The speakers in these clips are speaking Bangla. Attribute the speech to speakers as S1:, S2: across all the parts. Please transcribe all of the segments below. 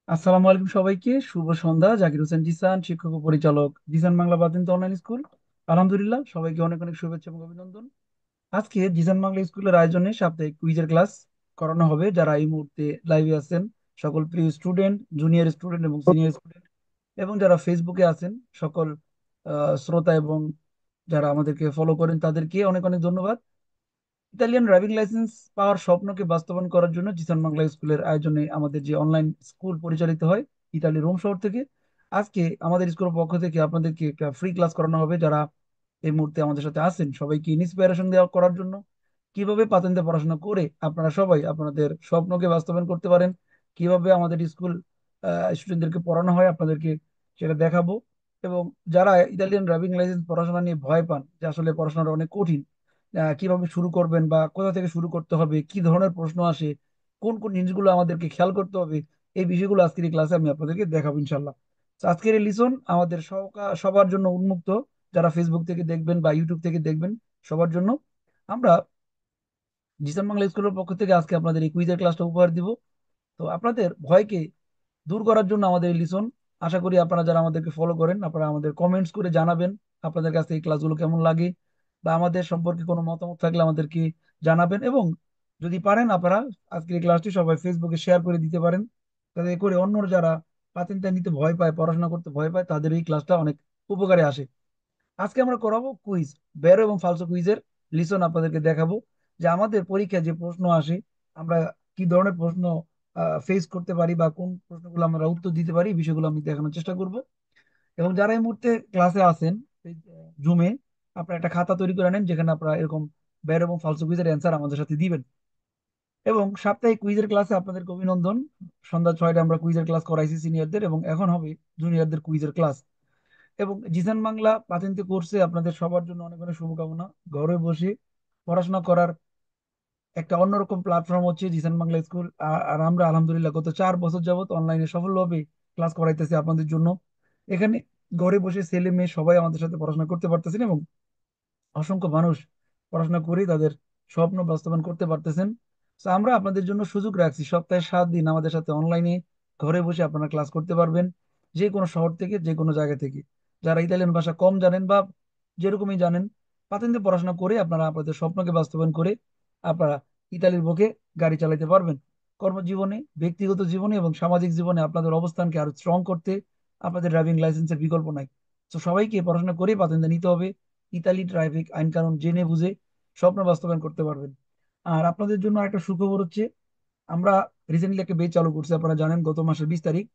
S1: আসসালামু আলাইকুম সবাইকে, শুভ সন্ধ্যা। জাকির হোসেন জিসান, শিক্ষক ও পরিচালক, জিসান বাংলা বাতিন অনলাইন স্কুল। আলহামদুলিল্লাহ, সবাইকে অনেক অনেক শুভেচ্ছা এবং অভিনন্দন। আজকে জিসান বাংলা স্কুলের আয়োজনে সাপ্তাহিক কুইজের ক্লাস করানো হবে। যারা এই মুহূর্তে লাইভে আছেন, সকল প্রিয় স্টুডেন্ট, জুনিয়র স্টুডেন্ট এবং সিনিয়র স্টুডেন্ট, এবং যারা ফেসবুকে আছেন, সকল শ্রোতা এবং যারা আমাদেরকে ফলো করেন, তাদেরকে অনেক অনেক ধন্যবাদ। ইতালিয়ান ড্রাইভিং লাইসেন্স পাওয়ার স্বপ্নকে বাস্তবায়ন করার জন্য জিসান বাংলা স্কুলের আয়োজনে আমাদের যে অনলাইন স্কুল পরিচালিত হয় ইতালি রোম শহর থেকে, আজকে আমাদের স্কুলের পক্ষ থেকে আপনাদেরকে একটা ফ্রি ক্লাস করানো হবে। যারা এই মুহূর্তে আমাদের সাথে আছেন, সবাইকে ইন্সপিরেশন দেওয়া করার জন্য কিভাবে পাতেন্তে পড়াশোনা করে আপনারা সবাই আপনাদের স্বপ্নকে বাস্তবায়ন করতে পারেন, কিভাবে আমাদের স্কুল স্টুডেন্টদেরকে পড়ানো হয় আপনাদেরকে সেটা দেখাবো। এবং যারা ইতালিয়ান ড্রাইভিং লাইসেন্স পড়াশোনা নিয়ে ভয় পান যে আসলে পড়াশোনাটা অনেক কঠিন, কিভাবে শুরু করবেন বা কোথা থেকে শুরু করতে হবে, কি ধরনের প্রশ্ন আসে, কোন কোন জিনিসগুলো আমাদেরকে খেয়াল করতে হবে, এই বিষয়গুলো আজকের এই ক্লাসে আমি আপনাদেরকে দেখাবো ইনশাল্লাহ। তো আজকের এই লিসন আমাদের সবার জন্য উন্মুক্ত। যারা ফেসবুক থেকে দেখবেন বা ইউটিউব থেকে দেখবেন, সবার জন্য আমরা জিসান বাংলা স্কুলের পক্ষ থেকে আজকে আপনাদের এই কুইজের ক্লাসটা উপহার দিব। তো আপনাদের ভয়কে দূর করার জন্য আমাদের এই লিসন, আশা করি আপনারা যারা আমাদেরকে ফলো করেন, আপনারা আমাদের কমেন্টস করে জানাবেন আপনাদের কাছে এই ক্লাসগুলো কেমন লাগে, বা আমাদের সম্পর্কে কোনো মতামত থাকলে আমাদেরকে জানাবেন। এবং যদি পারেন আপনারা আজকের এই ক্লাসটি সবাই ফেসবুকে শেয়ার করে দিতে পারেন, তাতে করে অন্য যারা পাতেন্টা নিতে ভয় পায়, পড়াশোনা করতে ভয় পায়, তাদের এই ক্লাসটা অনেক উপকারে আসে। আজকে আমরা করাবো কুইজ, বেরো এবং ফালসো কুইজের লিসন আপনাদেরকে দেখাবো যে আমাদের পরীক্ষায় যে প্রশ্ন আসে, আমরা কি ধরনের প্রশ্ন ফেস করতে পারি বা কোন প্রশ্নগুলো আমরা উত্তর দিতে পারি, এই বিষয়গুলো আমি দেখানোর চেষ্টা করব। এবং যারা এই মুহূর্তে ক্লাসে আছেন, জুমে, আপনারা একটা খাতা তৈরি করে নেন যেখানে আপনারা এরকম বেরো এবং ফালসো কুইজের অ্যান্সার আমাদের সাথে দিবেন। এবং সাপ্তাহিক কুইজের ক্লাসে আপনাদেরকে অভিনন্দন। সন্ধ্যা 6টায় আমরা কুইজের ক্লাস করাইছি সিনিয়রদের, এবং এখন হবে জুনিয়রদের কুইজের ক্লাস। এবং জিসান বাংলা পাতেন্তে কোর্সে আপনাদের সবার জন্য অনেক অনেক শুভকামনা। ঘরে বসে পড়াশোনা করার একটা অন্যরকম প্ল্যাটফর্ম হচ্ছে জিসান বাংলা স্কুল। আর আমরা আলহামদুলিল্লাহ গত 4 বছর যাবত অনলাইনে সফলভাবে ক্লাস করাইতেছি আপনাদের জন্য। এখানে ঘরে বসে ছেলে মেয়ে সবাই আমাদের সাথে পড়াশোনা করতে পারতেছেন, এবং অসংখ্য মানুষ পড়াশোনা করে তাদের স্বপ্ন বাস্তবায়ন করতে পারতেছেন। তো আমরা আপনাদের জন্য সুযোগ রাখছি, সপ্তাহে 7 দিন আমাদের সাথে অনলাইনে ঘরে বসে আপনারা ক্লাস করতে পারবেন, যে কোনো শহর থেকে, যে কোনো জায়গা থেকে। যারা ইতালিয়ান ভাষা কম জানেন বা যেরকমই জানেন, পাতেন্তে পড়াশোনা করে আপনারা আপনাদের স্বপ্নকে বাস্তবায়ন করে আপনারা ইতালির বুকে গাড়ি চালাতে পারবেন। কর্মজীবনে, ব্যক্তিগত জীবনে এবং সামাজিক জীবনে আপনাদের অবস্থানকে আরো স্ট্রং করতে আপনাদের ড্রাইভিং লাইসেন্সের বিকল্প নাই। তো সবাইকে পড়াশোনা করে পাতেন্তে নিতে হবে। ইতালি ট্রাফিক আইন কানুন জেনে বুঝে স্বপ্ন বাস্তবায়ন করতে পারবেন। আর আপনাদের জন্য একটা সুখবর হচ্ছে, আমরা রিসেন্টলি একটা বেচ চালু করছি, আপনারা জানেন, গত মাসের 20 তারিখ।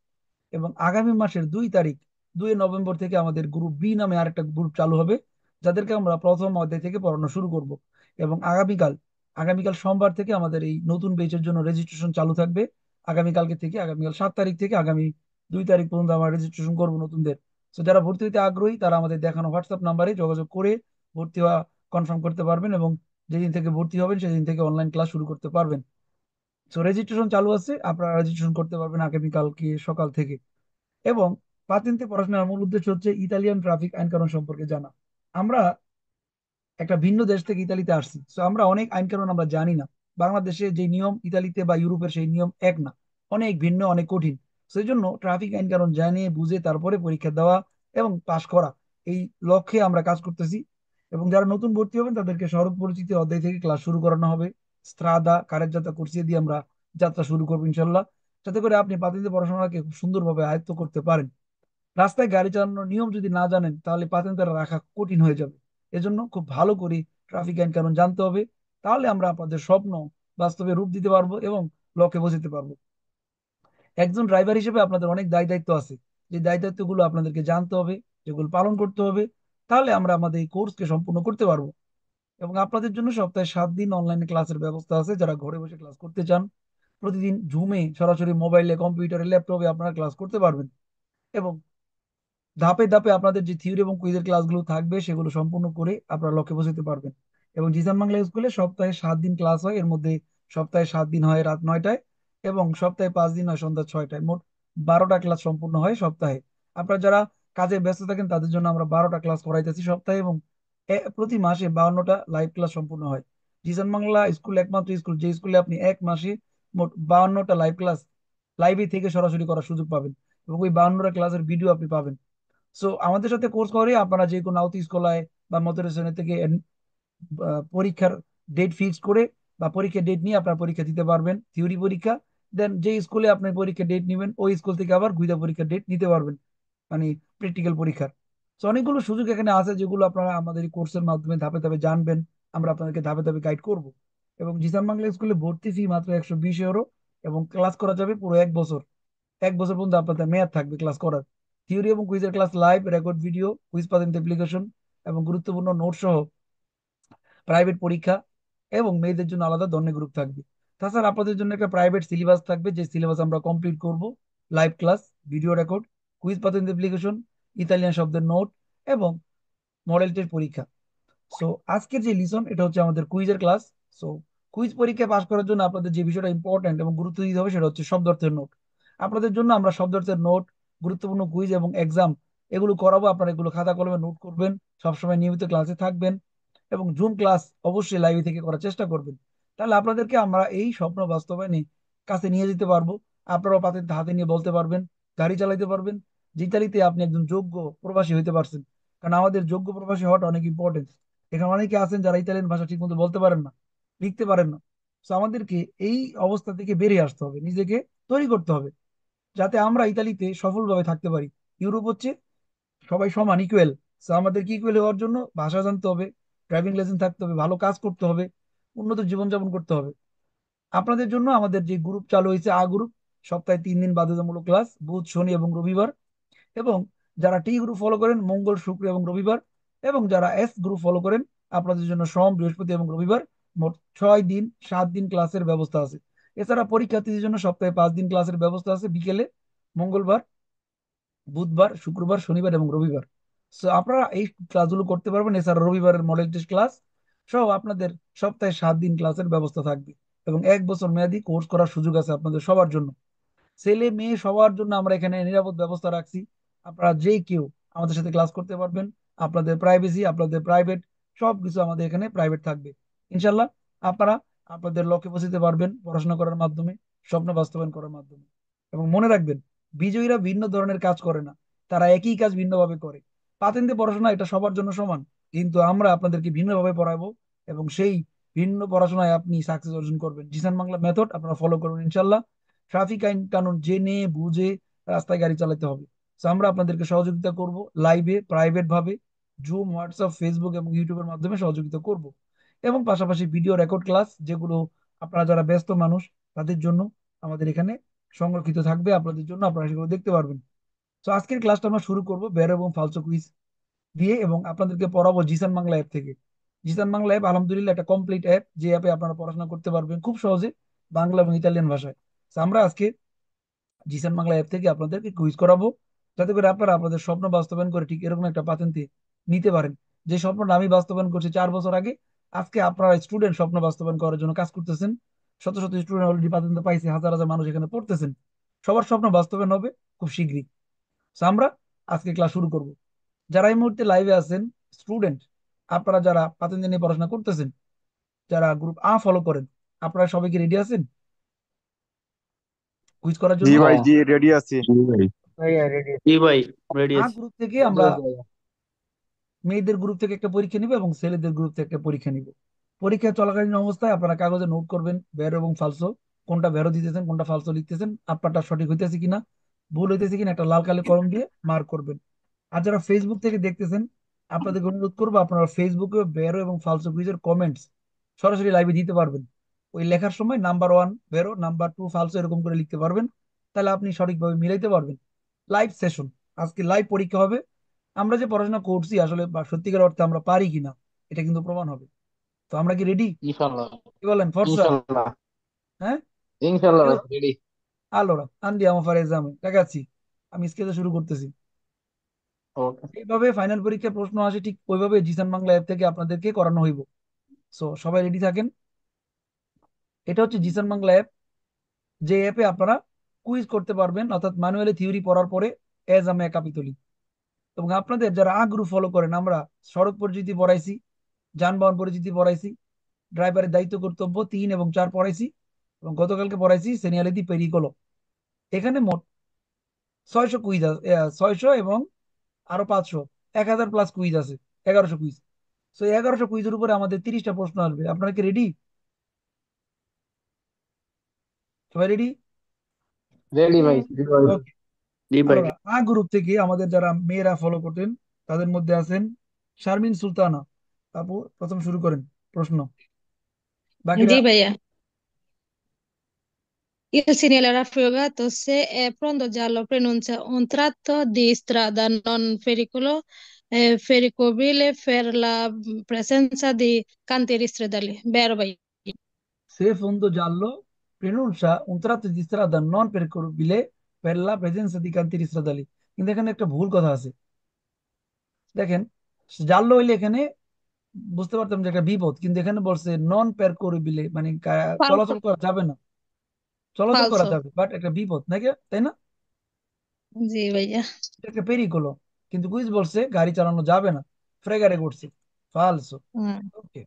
S1: এবং আগামী মাসের 2 তারিখ, 2 নভেম্বর থেকে আমাদের গ্রুপ বি নামে আরেকটা গ্রুপ চালু হবে, যাদেরকে আমরা প্রথম অধ্যায় থেকে পড়ানো শুরু করব। এবং আগামীকাল আগামীকাল সোমবার থেকে আমাদের এই নতুন বেচের জন্য রেজিস্ট্রেশন চালু থাকবে। আগামীকালকে থেকে, আগামীকাল 7 তারিখ থেকে আগামী 2 তারিখ পর্যন্ত আমরা রেজিস্ট্রেশন করব নতুনদের। তো যারা ভর্তি হতে আগ্রহী, তারা আমাদের দেখানো হোয়াটসঅ্যাপ নাম্বারে যোগাযোগ করে ভর্তি হওয়া কনফার্ম করতে পারবেন, এবং যেদিন থেকে ভর্তি হবেন সেদিন থেকে অনলাইন ক্লাস শুরু করতে পারবেন। তো রেজিস্ট্রেশন চালু আছে, আপনারা রেজিস্ট্রেশন করতে পারবেন আগামীকালকে সকাল থেকে। এবং পাতিনতে পড়াশোনার মূল উদ্দেশ্য হচ্ছে ইতালিয়ান ট্রাফিক আইন কানুন সম্পর্কে জানা। আমরা একটা ভিন্ন দেশ থেকে ইতালিতে আসছি, তো আমরা অনেক আইন কানুন আমরা জানি না। বাংলাদেশে যে নিয়ম ইতালিতে বা ইউরোপের সেই নিয়ম এক না, অনেক ভিন্ন, অনেক কঠিন। সেই জন্য ট্রাফিক আইন কানুন জানিয়ে বুঝে তারপরে পরীক্ষা দেওয়া এবং পাশ করা, এই লক্ষ্যে আমরা কাজ করতেছি। এবং যারা নতুন ভর্তি হবেন তাদেরকে সড়ক পরিচিতি অধ্যায় থেকে ক্লাস শুরু করানো হবে। স্ত্রাদা কারের যাত্রা কোর্সিয়ে দিয়ে আমরা যাত্রা শুরু করবো ইনশাল্লাহ, যাতে করে আপনি পাতিতে পড়াশোনাকে খুব সুন্দরভাবে আয়ত্ত করতে পারেন। রাস্তায় গাড়ি চালানোর নিয়ম যদি না জানেন, তাহলে পাতেন্টারা রাখা কঠিন হয়ে যাবে। এজন্য খুব ভালো করে ট্রাফিক আইন কানুন জানতে হবে। তাহলে আমরা আপনাদের স্বপ্ন বাস্তবে রূপ দিতে পারবো এবং লক্ষ্যে পৌঁছতে পারবো। একজন ড্রাইভার হিসেবে আপনাদের অনেক দায় দায়িত্ব আছে, যে দায় দায়িত্বগুলো আপনাদেরকে জানতে হবে, যেগুলো পালন করতে হবে। তাহলে আমরা আমাদের এই কোর্সকে সম্পূর্ণ করতে পারবো। এবং আপনাদের জন্য সপ্তাহে 7 দিন অনলাইনে ক্লাসের ব্যবস্থা আছে। যারা ঘরে বসে ক্লাস করতে চান, প্রতিদিন জুমে সরাসরি মোবাইলে, কম্পিউটারে, ল্যাপটপে আপনারা ক্লাস করতে পারবেন। এবং ধাপে ধাপে আপনাদের যে থিওরি এবং কুইজের ক্লাসগুলো থাকবে, সেগুলো সম্পূর্ণ করে আপনারা লক্ষ্যে পৌঁছতে পারবেন। এবং জিসান বাংলা স্কুলে সপ্তাহে 7 দিন ক্লাস হয়, এর মধ্যে সপ্তাহে 7 দিন হয় রাত 9টায়, এবং সপ্তাহে 5 দিন হয় সন্ধ্যা 6টায়। মোট 12টা ক্লাস সম্পূর্ণ হয় সপ্তাহে। আপনারা যারা কাজে ব্যস্ত থাকেন, তাদের জন্য আমরা 12টা ক্লাস করাইতেছি সপ্তাহে। এবং প্রতি মাসে 52টা লাইভ ক্লাস সম্পূর্ণ হয়। জিসান বাংলা স্কুল একমাত্র স্কুল যে স্কুলে আপনি এক মাসে মোট 52টা লাইভ ক্লাস লাইভে থেকে সরাসরি করার সুযোগ পাবেন, এবং ওই 52টা ক্লাসের ভিডিও আপনি পাবেন। সো আমাদের সাথে কোর্স করে আপনারা যে কোনো আউট স্কলায় বা মোটিভেশনের থেকে পরীক্ষার ডেট ফিক্স করে বা পরীক্ষার ডেট নিয়ে আপনার পরীক্ষা দিতে পারবেন, থিওরি পরীক্ষা। দেন যে স্কুলে আপনি পরীক্ষার ডেট নেবেন ওই স্কুল থেকে আবার গুইদা পরীক্ষার ডেট নিতে পারবেন, মানে প্র্যাকটিক্যাল পরীক্ষার। তো অনেকগুলো সুযোগ এখানে আছে যেগুলো আপনারা আমাদের এই কোর্সের মাধ্যমে ধাপে ধাপে জানবেন। আমরা আপনাদেরকে ধাপে ধাপে গাইড করব। এবং জিসান বাংলা স্কুলে ভর্তি ফি মাত্র 120 ইউরো, এবং ক্লাস করা যাবে পুরো 1 বছর। 1 বছর পর্যন্ত আপনাদের মেয়াদ থাকবে ক্লাস করার। থিওরি এবং কুইজের class live record video, quiz পাতেন অ্যাপ্লিকেশন এবং গুরুত্বপূর্ণ নোট সহ প্রাইভেট পরীক্ষা, এবং মেয়েদের জন্য আলাদা ধরনের গ্রুপ থাকবে। তাছাড়া আপনাদের জন্য একটা প্রাইভেট সিলেবাস থাকবে, যে সিলেবাস আমরা কমপ্লিট করব। Live class, video record, quiz পাতেন অ্যাপ্লিকেশন, ইতালিয়ান শব্দের নোট এবং মডেল টেস্ট পরীক্ষা। সো আজকের যে লিসন এটা হচ্ছে আমাদের কুইজের ক্লাস। সো কুইজ পরীক্ষায় পাশ করার জন্য আপনাদের যে বিষয়টা ইম্পর্টেন্ট এবং গুরুত্ব দিতে হবে সেটা হচ্ছে শব্দার্থের নোট। আপনাদের জন্য আমরা শব্দার্থের নোট, গুরুত্বপূর্ণ কুইজ এবং এক্সাম এগুলো করাবো। আপনারা এগুলো খাতা কলমে নোট করবেন, সবসময় নিয়মিত ক্লাসে থাকবেন, এবং জুম ক্লাস অবশ্যই লাইভে থেকে করার চেষ্টা করবেন। তাহলে আপনাদেরকে আমরা এই স্বপ্ন বাস্তবায়নে কাছে নিয়ে যেতে পারবো। আপনারাও পাতে হাতে নিয়ে বলতে পারবেন, গাড়ি চালাতে পারবেন যে ইতালিতে আপনি একজন যোগ্য প্রবাসী হইতে পারছেন। কারণ আমাদের যোগ্য প্রবাসী হওয়াটা অনেক ইম্পর্টেন্ট। এখানে অনেকে আছেন যারা ইতালিয়ান ভাষা ঠিক মতো বলতে পারেন না, লিখতে পারেন না। তো আমাদেরকে এই অবস্থা থেকে বেরিয়ে আসতে হবে, নিজেকে তৈরি করতে হবে, যাতে আমরা ইতালিতে সফলভাবে থাকতে পারি। ইউরোপ হচ্ছে সবাই সমান, ইকুয়াল। তো আমাদেরকে ইকুয়াল হওয়ার জন্য ভাষা জানতে হবে, ড্রাইভিং লাইসেন্স থাকতে হবে, ভালো কাজ করতে হবে, উন্নত জীবনযাপন করতে হবে। আপনাদের জন্য আমাদের যে গ্রুপ চালু হয়েছে গ্রুপ, সপ্তাহে 3 দিন বাধ্যতামূলক ক্লাস, বুধ শনি এবং রবিবার। এবং যারা টি গ্রুপ ফলো করেন মঙ্গল শুক্র এবং রবিবার। এবং যারা এস গ্রুপ ফলো করেন আপনাদের জন্য সোম বৃহস্পতি এবং রবিবার। মোট 6 দিন 7 দিন ক্লাসের ব্যবস্থা আছে। এছাড়া পরীক্ষার্থীদের জন্য সপ্তাহে 5 দিন ক্লাসের ব্যবস্থা আছে, বিকেলে, মঙ্গলবার, বুধবার, শুক্রবার, শনিবার এবং রবিবার। সো আপনারা এই ক্লাসগুলো করতে পারবেন। এছাড়া রবিবারের মডেল টেস্ট ক্লাস সহ আপনাদের সপ্তাহে 7 দিন ক্লাসের ব্যবস্থা থাকবে। এবং 1 বছর মেয়াদী কোর্স করার সুযোগ আছে আপনাদের সবার জন্য। ছেলে মেয়ে সবার জন্য আমরা এখানে নিরাপদ ব্যবস্থা রাখছি। আপনারা যে কেউ আমাদের সাথে ক্লাস করতে পারবেন। আপনাদের প্রাইভেসি, আপনাদের প্রাইভেট, সবকিছু আমাদের এখানে প্রাইভেট থাকবে। ইনশাল্লাহ আপনারা আপনাদের লক্ষ্যে পৌঁছতে পারবেন পড়াশোনা করার মাধ্যমে, স্বপ্ন বাস্তবায়ন করার মাধ্যমে। এবং মনে রাখবেন, বিজয়ীরা ভিন্ন ধরনের কাজ করে না, তারা একই কাজ ভিন্নভাবে করে। পাতেন্তে পড়াশোনা এটা সবার জন্য সমান, কিন্তু আমরা আপনাদেরকে ভিন্নভাবে পড়াবো, এবং সেই ভিন্ন পড়াশোনায় আপনি সাকসেস অর্জন করবেন। জিসান বাংলা মেথড আপনারা ফলো করবেন ইনশাল্লাহ। ট্রাফিক আইন কানুন জেনে বুঝে রাস্তায় গাড়ি চালাতে হবে। তো আমরা আপনাদেরকে সহযোগিতা করব, লাইভে, প্রাইভেট ভাবে, জুম, হোয়াটসঅ্যাপ, ফেসবুক এবং ইউটিউবের মাধ্যমে সহযোগিতা করব। এবং পাশাপাশি ভিডিও রেকর্ড ক্লাস, যেগুলো আপনারা যারা ব্যস্ত মানুষ তাদের জন্য আমাদের এখানে সংরক্ষিত থাকবে আপনাদের জন্য, আপনারা সেগুলো দেখতে পারবেন। তো আজকের ক্লাসটা আমরা শুরু করব বের এবং ফালসো কুইজ দিয়ে, এবং আপনাদেরকে পড়াবো জিসান বাংলা অ্যাপ থেকে। জিসান বাংলা অ্যাপ আলহামদুলিল্লাহ একটা কমপ্লিট অ্যাপ, যে অ্যাপে আপনারা পড়াশোনা করতে পারবেন খুব সহজে বাংলা এবং ইতালিয়ান ভাষায়। তো আমরা আজকে জিসান বাংলা অ্যাপ থেকে আপনাদেরকে কুইজ করাবো, যাতে করে আপনারা আপনাদের স্বপ্ন বাস্তবায়ন করে ঠিক এরকম একটা পাতেন্তে নিতে পারেন। যে স্বপ্নটা আমি বাস্তবায়ন করছি 4 বছর আগে, আজকে আপনারা স্টুডেন্ট স্বপ্ন বাস্তবায়ন করার জন্য কাজ করতেছেন। শত শত স্টুডেন্ট অলরেডি পাতেন্তে পাইছে, হাজার হাজার মানুষ এখানে পড়তেছেন। সবার স্বপ্ন বাস্তবায়ন হবে খুব শীঘ্রই। তো আমরা আজকে ক্লাস শুরু করব। যারা এই মুহূর্তে লাইভে আছেন স্টুডেন্ট, আপনারা যারা পাতেন্তে নিয়ে পড়াশোনা করতেছেন, যারা গ্রুপ ফলো করেন, আপনারা সবাইকে রেডি আছেন কুইজ করার
S2: জি
S1: জন্য?
S2: ভাই,
S3: হ্যাঁ।
S2: জি রেডি আছি।
S3: জি ভাই। ভাইয়া রেডি জি ভাই, রেডি আছি।
S1: গ্রুপ থেকে
S3: বুঝতে
S1: আমরা
S3: পারছি ভাইয়া।
S1: মেয়েদের গ্রুপ থেকে একটা পরীক্ষা নিব এবং ছেলেদের গ্রুপ থেকে একটা পরীক্ষা নিব। পরীক্ষা চলাকালীন অবস্থায় আপনারা কাগজে নোট করবেন ভেরো এবং ফালসো, কোনটা ভেরো দিতেছেন কোনটা ফালসো লিখতেছেন, আপনারটা সঠিক হইতেছে কিনা, ভুল হইতেছে কিনা একটা লাল কালি কলম দিয়ে মার্ক করবেন। আর যারা ফেসবুক থেকে দেখতেছেন, আপনাদেরকে অনুরোধ করবো আপনারা ফেসবুকে ভেরো এবং ফালসো কুইজের কমেন্টস সরাসরি লাইভে দিতে পারবেন। ওই লেখার সময় নাম্বার 1 ভেরো, নাম্বার 2 ফালসো এরকম করে লিখতে পারবেন। তাহলে আপনি সঠিকভাবে মিলাইতে পারবেন। লাইভ সেশন, আজকে লাইভ পরীক্ষা হবে। আমরা যে পড়াশোনা করছি আসলে বা সত্যিকার অর্থে আমরা পারি কিনা এটা কিন্তু প্রমাণ হবে। তো আমরা কি রেডি?
S3: ইনশাল্লাহ।
S1: কি বলেন ফর্সা?
S3: ইনশাল্লাহ।
S1: হ্যাঁ।
S3: ইনশাল্লাহ
S1: Io?
S3: ভাই, ready.
S1: Allora andiamo a fare esame ragazzi, আমি স্কেলে শুরু করতেছি।
S3: ওকে।
S1: এইভাবে ফাইনাল পরীক্ষার প্রশ্ন আসে ঠিক ওইভাবে জিসান বাংলা অ্যাপ থেকে আপনাদেরকে করানো হইব। সো সবাই রেডি থাকেন। এটা হচ্ছে জিসান বাংলা অ্যাপ, যে অ্যাপে আপনারা কুইজ করতে পারবেন, অর্থাৎ ম্যানুয়ালি থিওরি পড়ার পরে এজ আমি ক্যাপিটলি। এবং আপনাদের যারা আগ্রহ ফলো করেন, আমরা সড়ক পরিচিতি পড়াইছি, যানবাহন পরিচিতি পড়াইছি, ড্রাইভারের দায়িত্ব কর্তব্য 3 এবং 4 পড়াইছি, এবং গতকালকে পড়াইছি সেনিয়ালিটি পেরিকলো। এখানে মোট 600 কুইজ আছে, 600 এবং আরো 500, 1000 প্লাস কুইজ আছে, 1100 কুইজ। তো 1100 কুইজের উপরে আমাদের 30টা প্রশ্ন আসবে। আপনারা কি রেডি? সবাই রেডি?
S3: রেডি ভাই। জি ভাই।
S1: ওকে।
S3: জি ভাই।
S1: আলোরা আ গ্রুপ থেকে আমাদের যারা মেয়েরা ফলো করতেন তাদের মধ্যে আছেন শারমিন সুলতানা আপু। প্রথম শুরু করেন প্রশ্ন। বাকিরা।
S2: Di Baya. Il segnale raffigurato se è pronto giallo pronuncia un tratto di strada non pericoloso per la presenza di cantieri stradali. Vero, vai.
S1: Se fondo giallo pronuncia un tratto di strada non percorribile per la presenza di cantieri stradali। কিন্তু এখানে একটা ভুল কথা আছে। দেখেন, জানলো হইলে এখানে বুঝতে পারতাম যে একটা বিপদ, কিন্তু এখানে বলছে নন পেরকোরেবিলে, মানে চলাচল
S2: Falso,
S1: করা যাবে না। চলাচল করা
S2: falso.
S1: যাবে বাট একটা বিপদ নাকি, তাই না?
S2: Sì, Baya.
S1: এটা একটা পেরিকোলো। কিন্তু কুইজ বলছে গাড়ি চালানো যাবে না, ফ্রেগারে করছে। ফালসো।
S2: Mm.
S1: ওকে।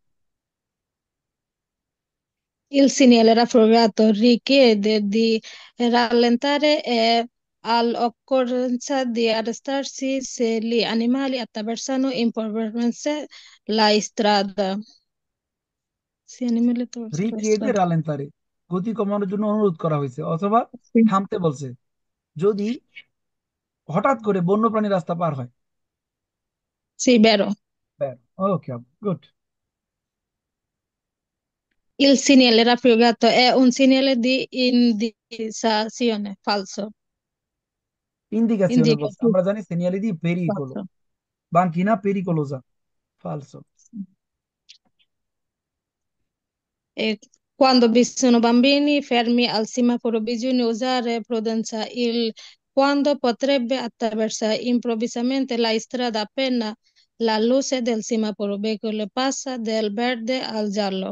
S2: Il segnale raffigurato richiede di rallentare e all'occorrenza di arrestarsi se gli animali attraversano impropriamente la strada. Se gli animali attraversano la
S1: রিকিয়েতে
S2: strada.
S1: রালেন্তারে, গতি কমানোর জন্য অনুরোধ করা হয়েছে অথবা
S2: Sì,
S1: থামতে বলছে যদি হঠাৎ করে বন্যপ্রাণী রাস্তা পার হয়।
S2: sì, vero.
S1: Okay, good.
S2: Il segnale raffigurato è un segnale di indicazione. Falso.
S1: ইন্ডিকাসিওনে বলছে,
S2: Indicativo.
S1: আমরা জানি সেনিয়ালি দি পেরিকোলো,
S2: Falso.
S1: বাঙ্কিনা পেরিকোলোজা। ফালসো।
S2: E quando vi sono bambini fermi al semaforo bisogna usare prudenza. Il quando potrebbe attraversare improvvisamente la strada appena la luce del semaforo veicolo passa dal verde al giallo.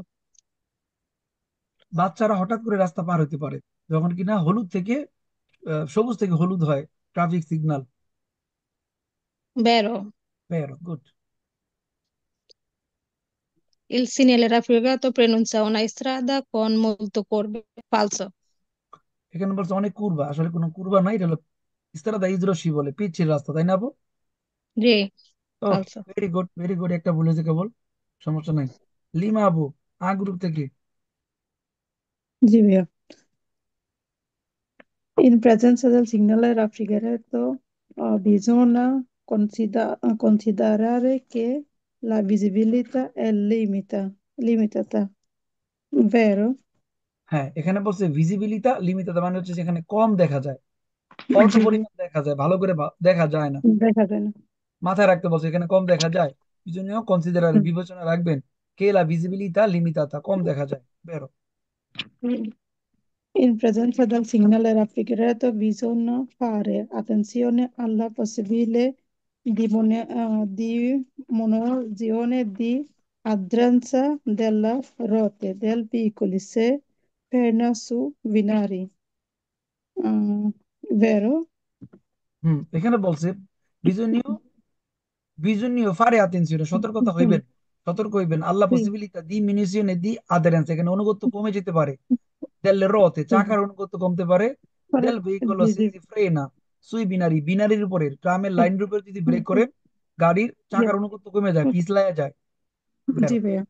S1: বাচ্চারা হঠাৎ করে রাস্তা পার হতে পারে যখন কিনা হলুদ থেকে সবুজ থেকে হলুদ হয়, traffic signal.
S2: Vero.
S1: Good.
S2: Il segnale raffigurato pronuncia una strada con molto curve. Falso.
S1: এখানে বলছে অনেক কুরবা, আসলে কোনো কুরবা নাই, এটা হলো ইস্তারা ইজরসি বলে পিচ্ছিল রাস্তা, তাই না আপু?
S2: Sì,
S1: ওকে,
S2: falso.
S1: Very good very good, একটা ভুল হয়েছে কেবল, সমস্যা নাই। লিমা আপু, আ গ্রুপ থেকে।
S4: जी भैया। In presenza del segnale raffigurato, bisogna considerare che la visibilità è limitata, vero?
S1: হ্যাঁ, এখানে বলছে ভিজিবিলিটা লিমিটেড, মানে হচ্ছে যেখানে কম দেখা যায়, অল্প
S4: जी भैया।
S1: পরিমাণ দেখা যায়, ভালো করে দেখা যায় না।
S4: देखा देना।
S1: মাথায় রাখতে বলছে এখানে কম দেখা যায়, এই জন্য কনসিডার বিবেচনা রাখবেন। কে লা ভিজিবিলিটা লিমিটাতা, কম দেখা যায়। বেরো।
S4: In presenza del segnale raffigurato bisogna fare attenzione alla possibile diminuzione di aderenza della rotte del veicolo se ferma su binari. Vero?
S1: এখানে বলছে বিজনীয় বিজনীয় ফারে আতেনসিও, সতর্কতা হইবেন, সতর্ক হইবেন। আল্লাহ
S4: Sì,
S1: পসিবিলিটা দি মিনিসিয়নে দি আদারেন্স, এখানে অনুগত্য কমে যেতে পারে। দেল রতে,
S4: sì.
S1: চাকার অনুগত্য কমতে পারে। দেল ভেহিকল
S4: Sì,
S1: সি
S4: sì,
S1: যদি ফ্রেনা সুই বিনারি, বিনারির উপরে ট্রামের লাইনের উপরে যদি ব্রেক করে গাড়ির চাকার অনুগত্য কমে যায়, পিছলায় যায়। বেরো।
S4: sì, vero.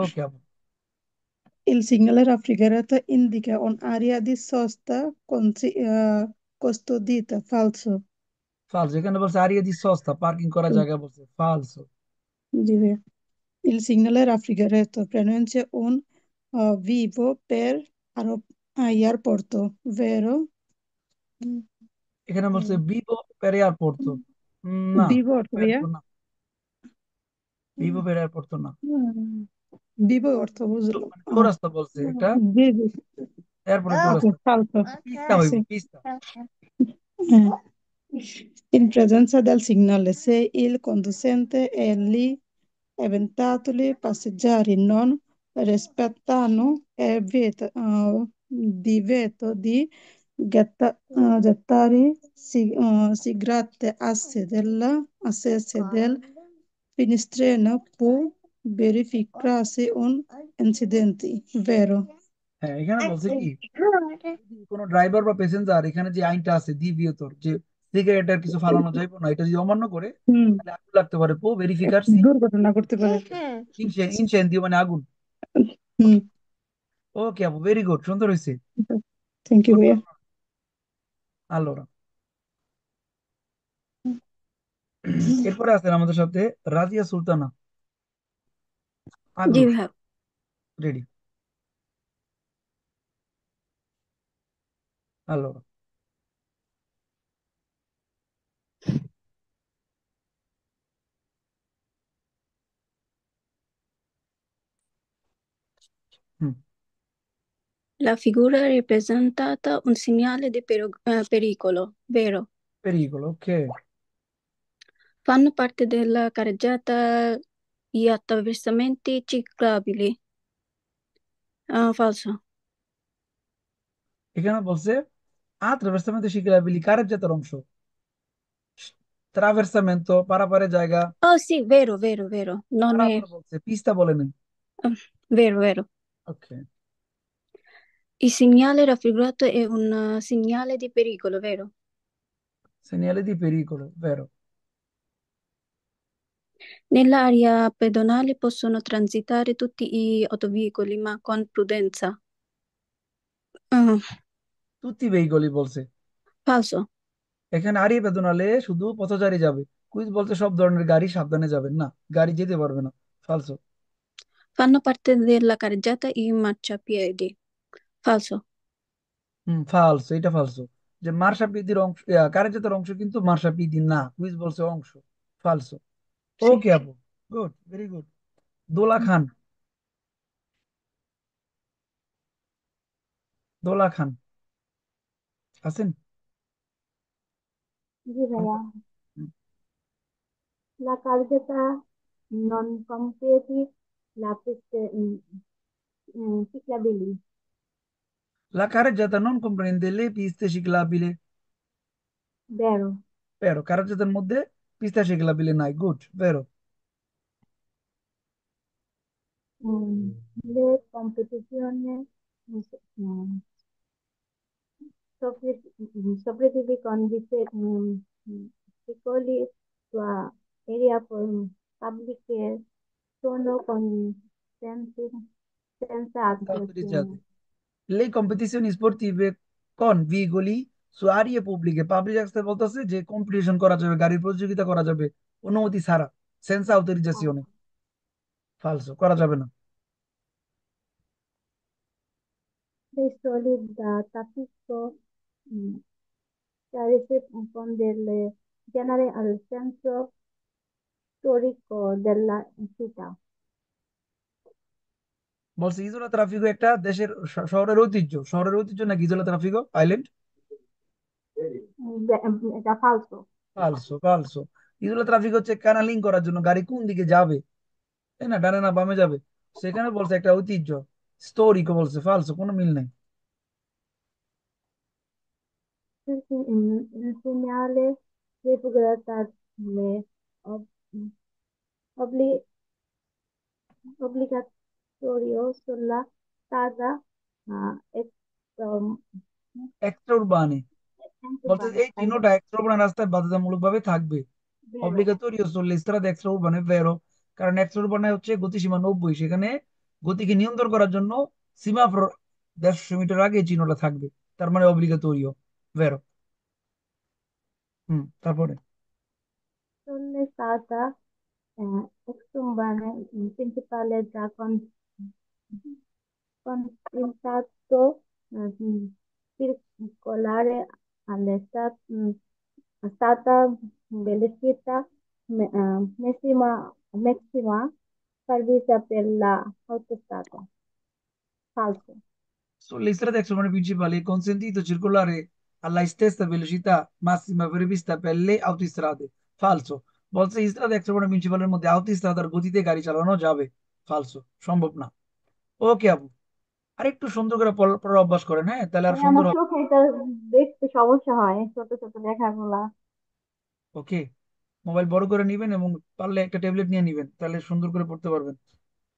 S1: ওকে আপু।
S4: Il segnale raffigurato indica un'area di sosta custodita, falso.
S1: ফালসো, এখানে বলছে আরিয়া দি সস্তা, পার্কিং করার
S4: Sì,
S1: জায়গা বলছে। ফালসো।
S4: sì, vero. Il segnale raffigurato pronuncia un vivo per aeroporto, vero?
S1: এখানে বলছে বিভো পের এয়ারপোর্ট তো, না,
S4: Vivo অর্থ
S1: পের
S4: ভাইয়া?
S1: তো না, বিভো পের এয়ারপোর্ট তো না।
S4: vivo অর্থ বুঝলো।
S1: মানে চৌরাস্তা বলছে একটা,
S4: vivo,
S1: এয়ারপোর্টের
S4: ok,
S1: চৌরাস্তা।
S4: falso.
S1: পিস্তা হইব,
S4: Sì.
S1: পিস্তা।
S4: In presenza del segnale, se il conducente è lì, eventuali passeggeri non rispettano il divieto di gettare sigarette assese del finestrino può verificarsi un incidente, vero?
S1: হ্যাঁ, এখানে বলছে কি যদি কোনো ড্রাইভার বা প্যাসেঞ্জার এখানে যে আইনটা আছে দ্বিতীয়তর যে সিগারেটের কিছু ফালানো যাইব না, এটা যদি অমান্য করে
S4: হুম,
S1: তাহলে আগুন লাগতে পারে। পো ভেরিফিকার সি
S4: দুর্ঘটনা করতে পারে।
S1: ইনসেন্দিও মানে আগুন।
S4: হুম।
S1: ওকে আপু, ভেরি গুড, সুন্দর হয়েছে।
S4: থ্যাংক ইউ
S1: গুড
S4: ভাইয়া।
S1: পারফরম্যান্স। আল্লাহ। এরপরে আছেন আমাদের সাথে রাজিয়া সুলতানা।
S5: জি
S1: আগ্রহ।
S5: ভাইয়া।
S1: রেডি। আল্লাহ। হুম।
S5: La figura rappresentata un segnale di pericolo, vero?
S1: Pericolo, ok.
S5: Fanno parte della carreggiata gli attraversamenti ciclabili. Falso.
S1: এখানে বলছে attraversamento ciclabili carreggiato অংশ, traversamento পারাপারের জায়গা।
S5: Oh sì, vero, vero, vero. Non è...
S1: পারাপার বলছে, পিস্তা বলেনি।
S5: ah, vero, vero.
S1: Okay.
S5: Il segnale raffigurato è un segnale di pericolo, vero?
S1: Segnale di pericolo, vero.
S5: Nell'area pedonale possono transitare tutti gli autoveicoli, ma con prudenza. Ah,
S1: tutti i veicoli বলছে।
S5: falso.
S1: এখানে আড়িয়ে বেদনালে শুধু পথচারী যাবে। কুইজ বলছে সব ধরনের গাড়ি সাবধানে যাবেন না, গাড়ি যেতে পারবে না। ফালসো।
S5: Fanno parte della carreggiata in marciapiedi. Falso.
S1: ফালসো, এটা ফালসো। যে মার্শাপিদির অংশ, কার্যতের অংশ কিন্তু মার্শাপিদি না, কুইজ বলছে অংশ। ফালসো।
S5: Sì.
S1: ওকে আপু, গুড, ভেরি গুড। দোলা খান। দোলা খান আছেন?
S6: জি ভাইয়া।
S1: হুম।
S6: La tarjeta non completi la piste ciclabili.
S1: La carreggiata non comprende le piste ciclabili.
S6: Vero.
S1: Vero, carreggiataর মধ্যে পিস্তা ciclabile নাই। Good, ভেরো।
S6: Le competizioni mm, sopravvivi con piccoli tua area pubbliche sono consenti senza
S1: Autorizzate.
S6: attrazione.
S1: Le competizioni sportive con veicoli su aree pubbliche, public রাস্তায় বলতেছে যে কম্পিটিশন করা যাবে, গাড়ির প্রতিযোগিতা করা যাবে অনুমতি ছাড়া, সেন্সা
S6: Ah,
S1: আউটোরিজাসিওনে। ফালসো, করা যাবে না।
S6: dei soli da traffico mm, che risponde genere al senso storico della città.
S1: বলছে ইজোলা ট্রাফিকো একটা দেশের শহরের ঐতিহ্য। শহরের ঐতিহ্য নাকি ইজোলা ট্রাফিকো আইল্যান্ড?
S6: È falso.
S1: ফালসো, ফালসো। ইজোলা ট্রাফিক হচ্ছে কানালিং করার জন্য গাড়ি কোন দিকে যাবে, তাই না, ডানে না বামে যাবে, সেখানে বলছে একটা ঐতিহ্য। স্টোরিকো বলছে, ফালসো, কোনো মিল নেই।
S6: Il segnale riproduttabile ob- obli- obbligatorio sulla strada um,
S1: এক্সট্রা উরবানে বলতে
S6: urbana.
S1: এই চিহ্নটা এক্সট্রা উরবান রাস্তায় বাধ্যতামূলক ভাবে থাকবে।
S6: Vero.
S1: অব্লিগাটোরিও সুlle strade extraurbane vero, কারণ এক্সট্রা উরবানে হচ্ছে গতিসীমা 90, সেখানে গতিকে নিয়ন্ত্রণ করার জন্য সীমাফোর 150 মিটার আগে এই চিহ্নটা থাকবে, তার মানে অব্লিগাটোরিও, ভেরো। তারপরে
S6: Sulle strada extraurbane principale da contatto circolare è stata velocità massima prevista per l'autostrada. Falso.
S1: sulle strade extraurbaane principali è consentito circolare alla stessa velocità massima prevista per le autostrade. ফালসো। বলছে স্ট্রাদা এক্সট্রাউরবানে প্রিন্সিপালের মধ্যে আউটোস্ট্রাদার গতিতে গাড়ি চালানো যাবে। ফালসো, সম্ভব না। ওকে আপু, আর একটু সুন্দর করে পড়ার অভ্যাস করেন, হ্যাঁ, তাহলে আর
S6: মানে
S1: সুন্দর
S6: আমার
S1: হবে।
S6: চোখে এটা দেখতে সমস্যা হয় ছোট ছোট লেখাগুলা।
S1: ওকে, মোবাইল বড় করে নিবেন এবং পারলে একটা ট্যাবলেট নিয়ে নিবেন, তাহলে সুন্দর করে পড়তে পারবেন।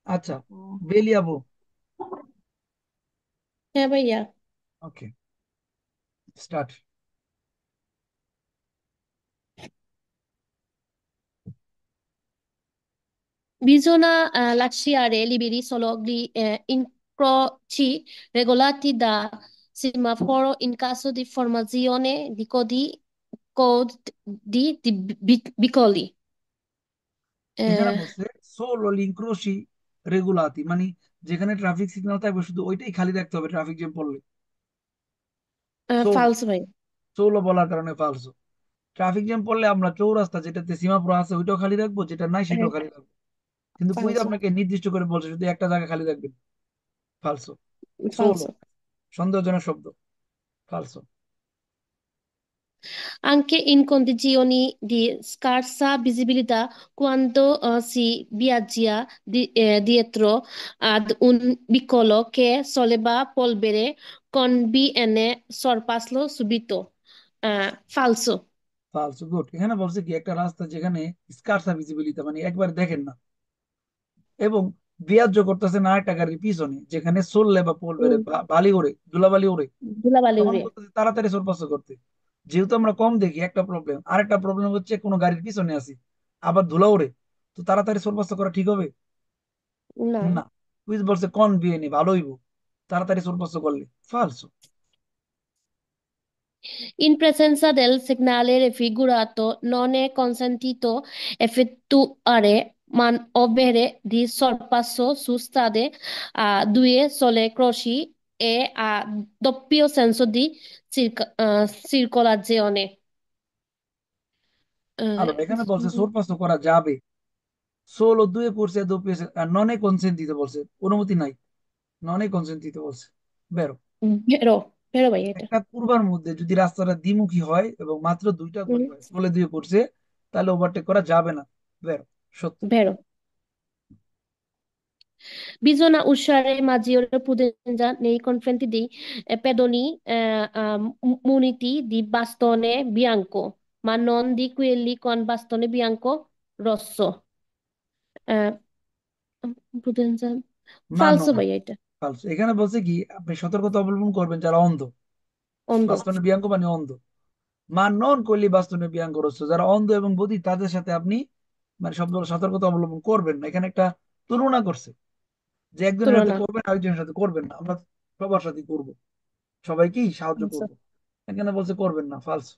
S1: আচ্ছা,
S6: উম,
S1: বেলি আপু।
S2: হ্যাঁ ভাইয়া।
S1: ওকে, start.
S7: Bisogna lasciare liberi solo gli incroci regolati da semaforo in caso di formazione di codi piccoli.
S1: এখানে
S7: Eh,
S1: বলছে সোলো ইনক্রোশি রেগুলাতি, মানে যেখানে ট্রাফিক সিগন্যাল থাকবে শুধু ওইটাই খালি রাখতে হবে ট্রাফিক জ্যাম পড়লে। সোলো,
S7: falso, ভাই।
S1: সোলো বলার কারণে ফালসো। ট্রাফিক জ্যাম পড়লে আমরা চৌরাস্তা যেটাতে সীমাপুর আছে ওইটাও খালি রাখবো, যেটা নাই সেটাও খালি রাখবো। কিন্তু কুইজ
S7: Falso,
S1: আপনাকে নির্দিষ্ট করে বলছে শুধু একটা জায়গা খালি রাখবেন। ফালসো। সোলো,
S7: falso.
S1: সন্দেহজনক শব্দ। ফালসো।
S7: Anche in condizioni di scarsa visibilità, quando si viaggia dietro ad un vicolo che solleva polvere, conviene sorpassarlo subito. Falso.
S1: ফালসো, গুড। এখানে বলছে কি একটা রাস্তা যেখানে স্কার্সা ভিজিবিলিটি মানে একবার দেখেন না, এবং বিয়াজ্য করতেছে না একটা গাড়ির পিছনে যেখানে চললে বা পড়বে
S7: Mm,
S1: বালি ওড়ে, ধুলাবালি ওড়ে,
S7: ধুলাবালি
S1: তখন
S7: উড়ে।
S1: বলতেছে তাড়াতাড়ি সোরপাস করতে। যেহেতু আমরা কম দেখি একটা প্রবলেম, আরেকটা প্রবলেম হচ্ছে কোনো গাড়ির পিছনে আছি আবার ধুলা ওড়ে, তো তাড়াতাড়ি সোরপাস করা ঠিক হবে
S7: না।
S1: না। কুইজ বলছে কন বিয়ে নি ভালো হইব তাড়াতাড়ি সোরপাস করলে। ফালসো।
S7: In presenza del segnale raffigurato non è consentito effettuare manovre di sorpasso su strade a due sole croci e a doppio senso di circolazione.
S1: আলো,
S7: Eh,
S1: এখানে বলছে সোরপাস করা যাবে, সোলো দুয়ে করছে দুপিয়ে, আর ননে কনসেন্ট দিতে বলছে, অনুমতি নাই, ননে কনসেন্ট দিতে বলছে। বেরো।
S7: vero ভাই এটা।
S1: একটা কুরবার মধ্যে যদি রাস্তাটা দ্বিমুখী হয় এবং মাত্র দুইটা গলি
S7: Mm,
S1: হয়, বলে দিয়ে করছে, তাহলে ওভারটেক করা যাবে না। বেরো। সত্য।
S7: vero. Bisogna usare maggiore prudenza nei confronti di pedoni muniti di bastone bianco, ma non di quelli con bastone bianco rosso. Eh, prudenza.
S1: মানো
S7: Falso
S1: না।
S7: ভাইয়া এটা।
S1: ফালসো। এখানে বলছে কি আপনি সতর্কতা অবলম্বন করবেন যারা অন্ধ,
S7: অন্ধ।
S1: বাস্তবে বিয়াঙ্গ মানে অন্ধ। মা নন করলি বাস্তবে বিয়াঙ্গ রস্য, যারা অন্ধ এবং বধির তাদের সাথে আপনি মানে শব্দ সতর্কতা অবলম্বন করবেন না। এখানে একটা তুলনা করছে যে একজনের সাথে
S7: তুলনা।
S1: করবেন আরেকজনের সাথে করবেন না, আমরা সবার সাথে করব, সবাইকেই সাহায্য
S7: Falso.
S1: করব। এখানে বলছে করবেন না। ফালস।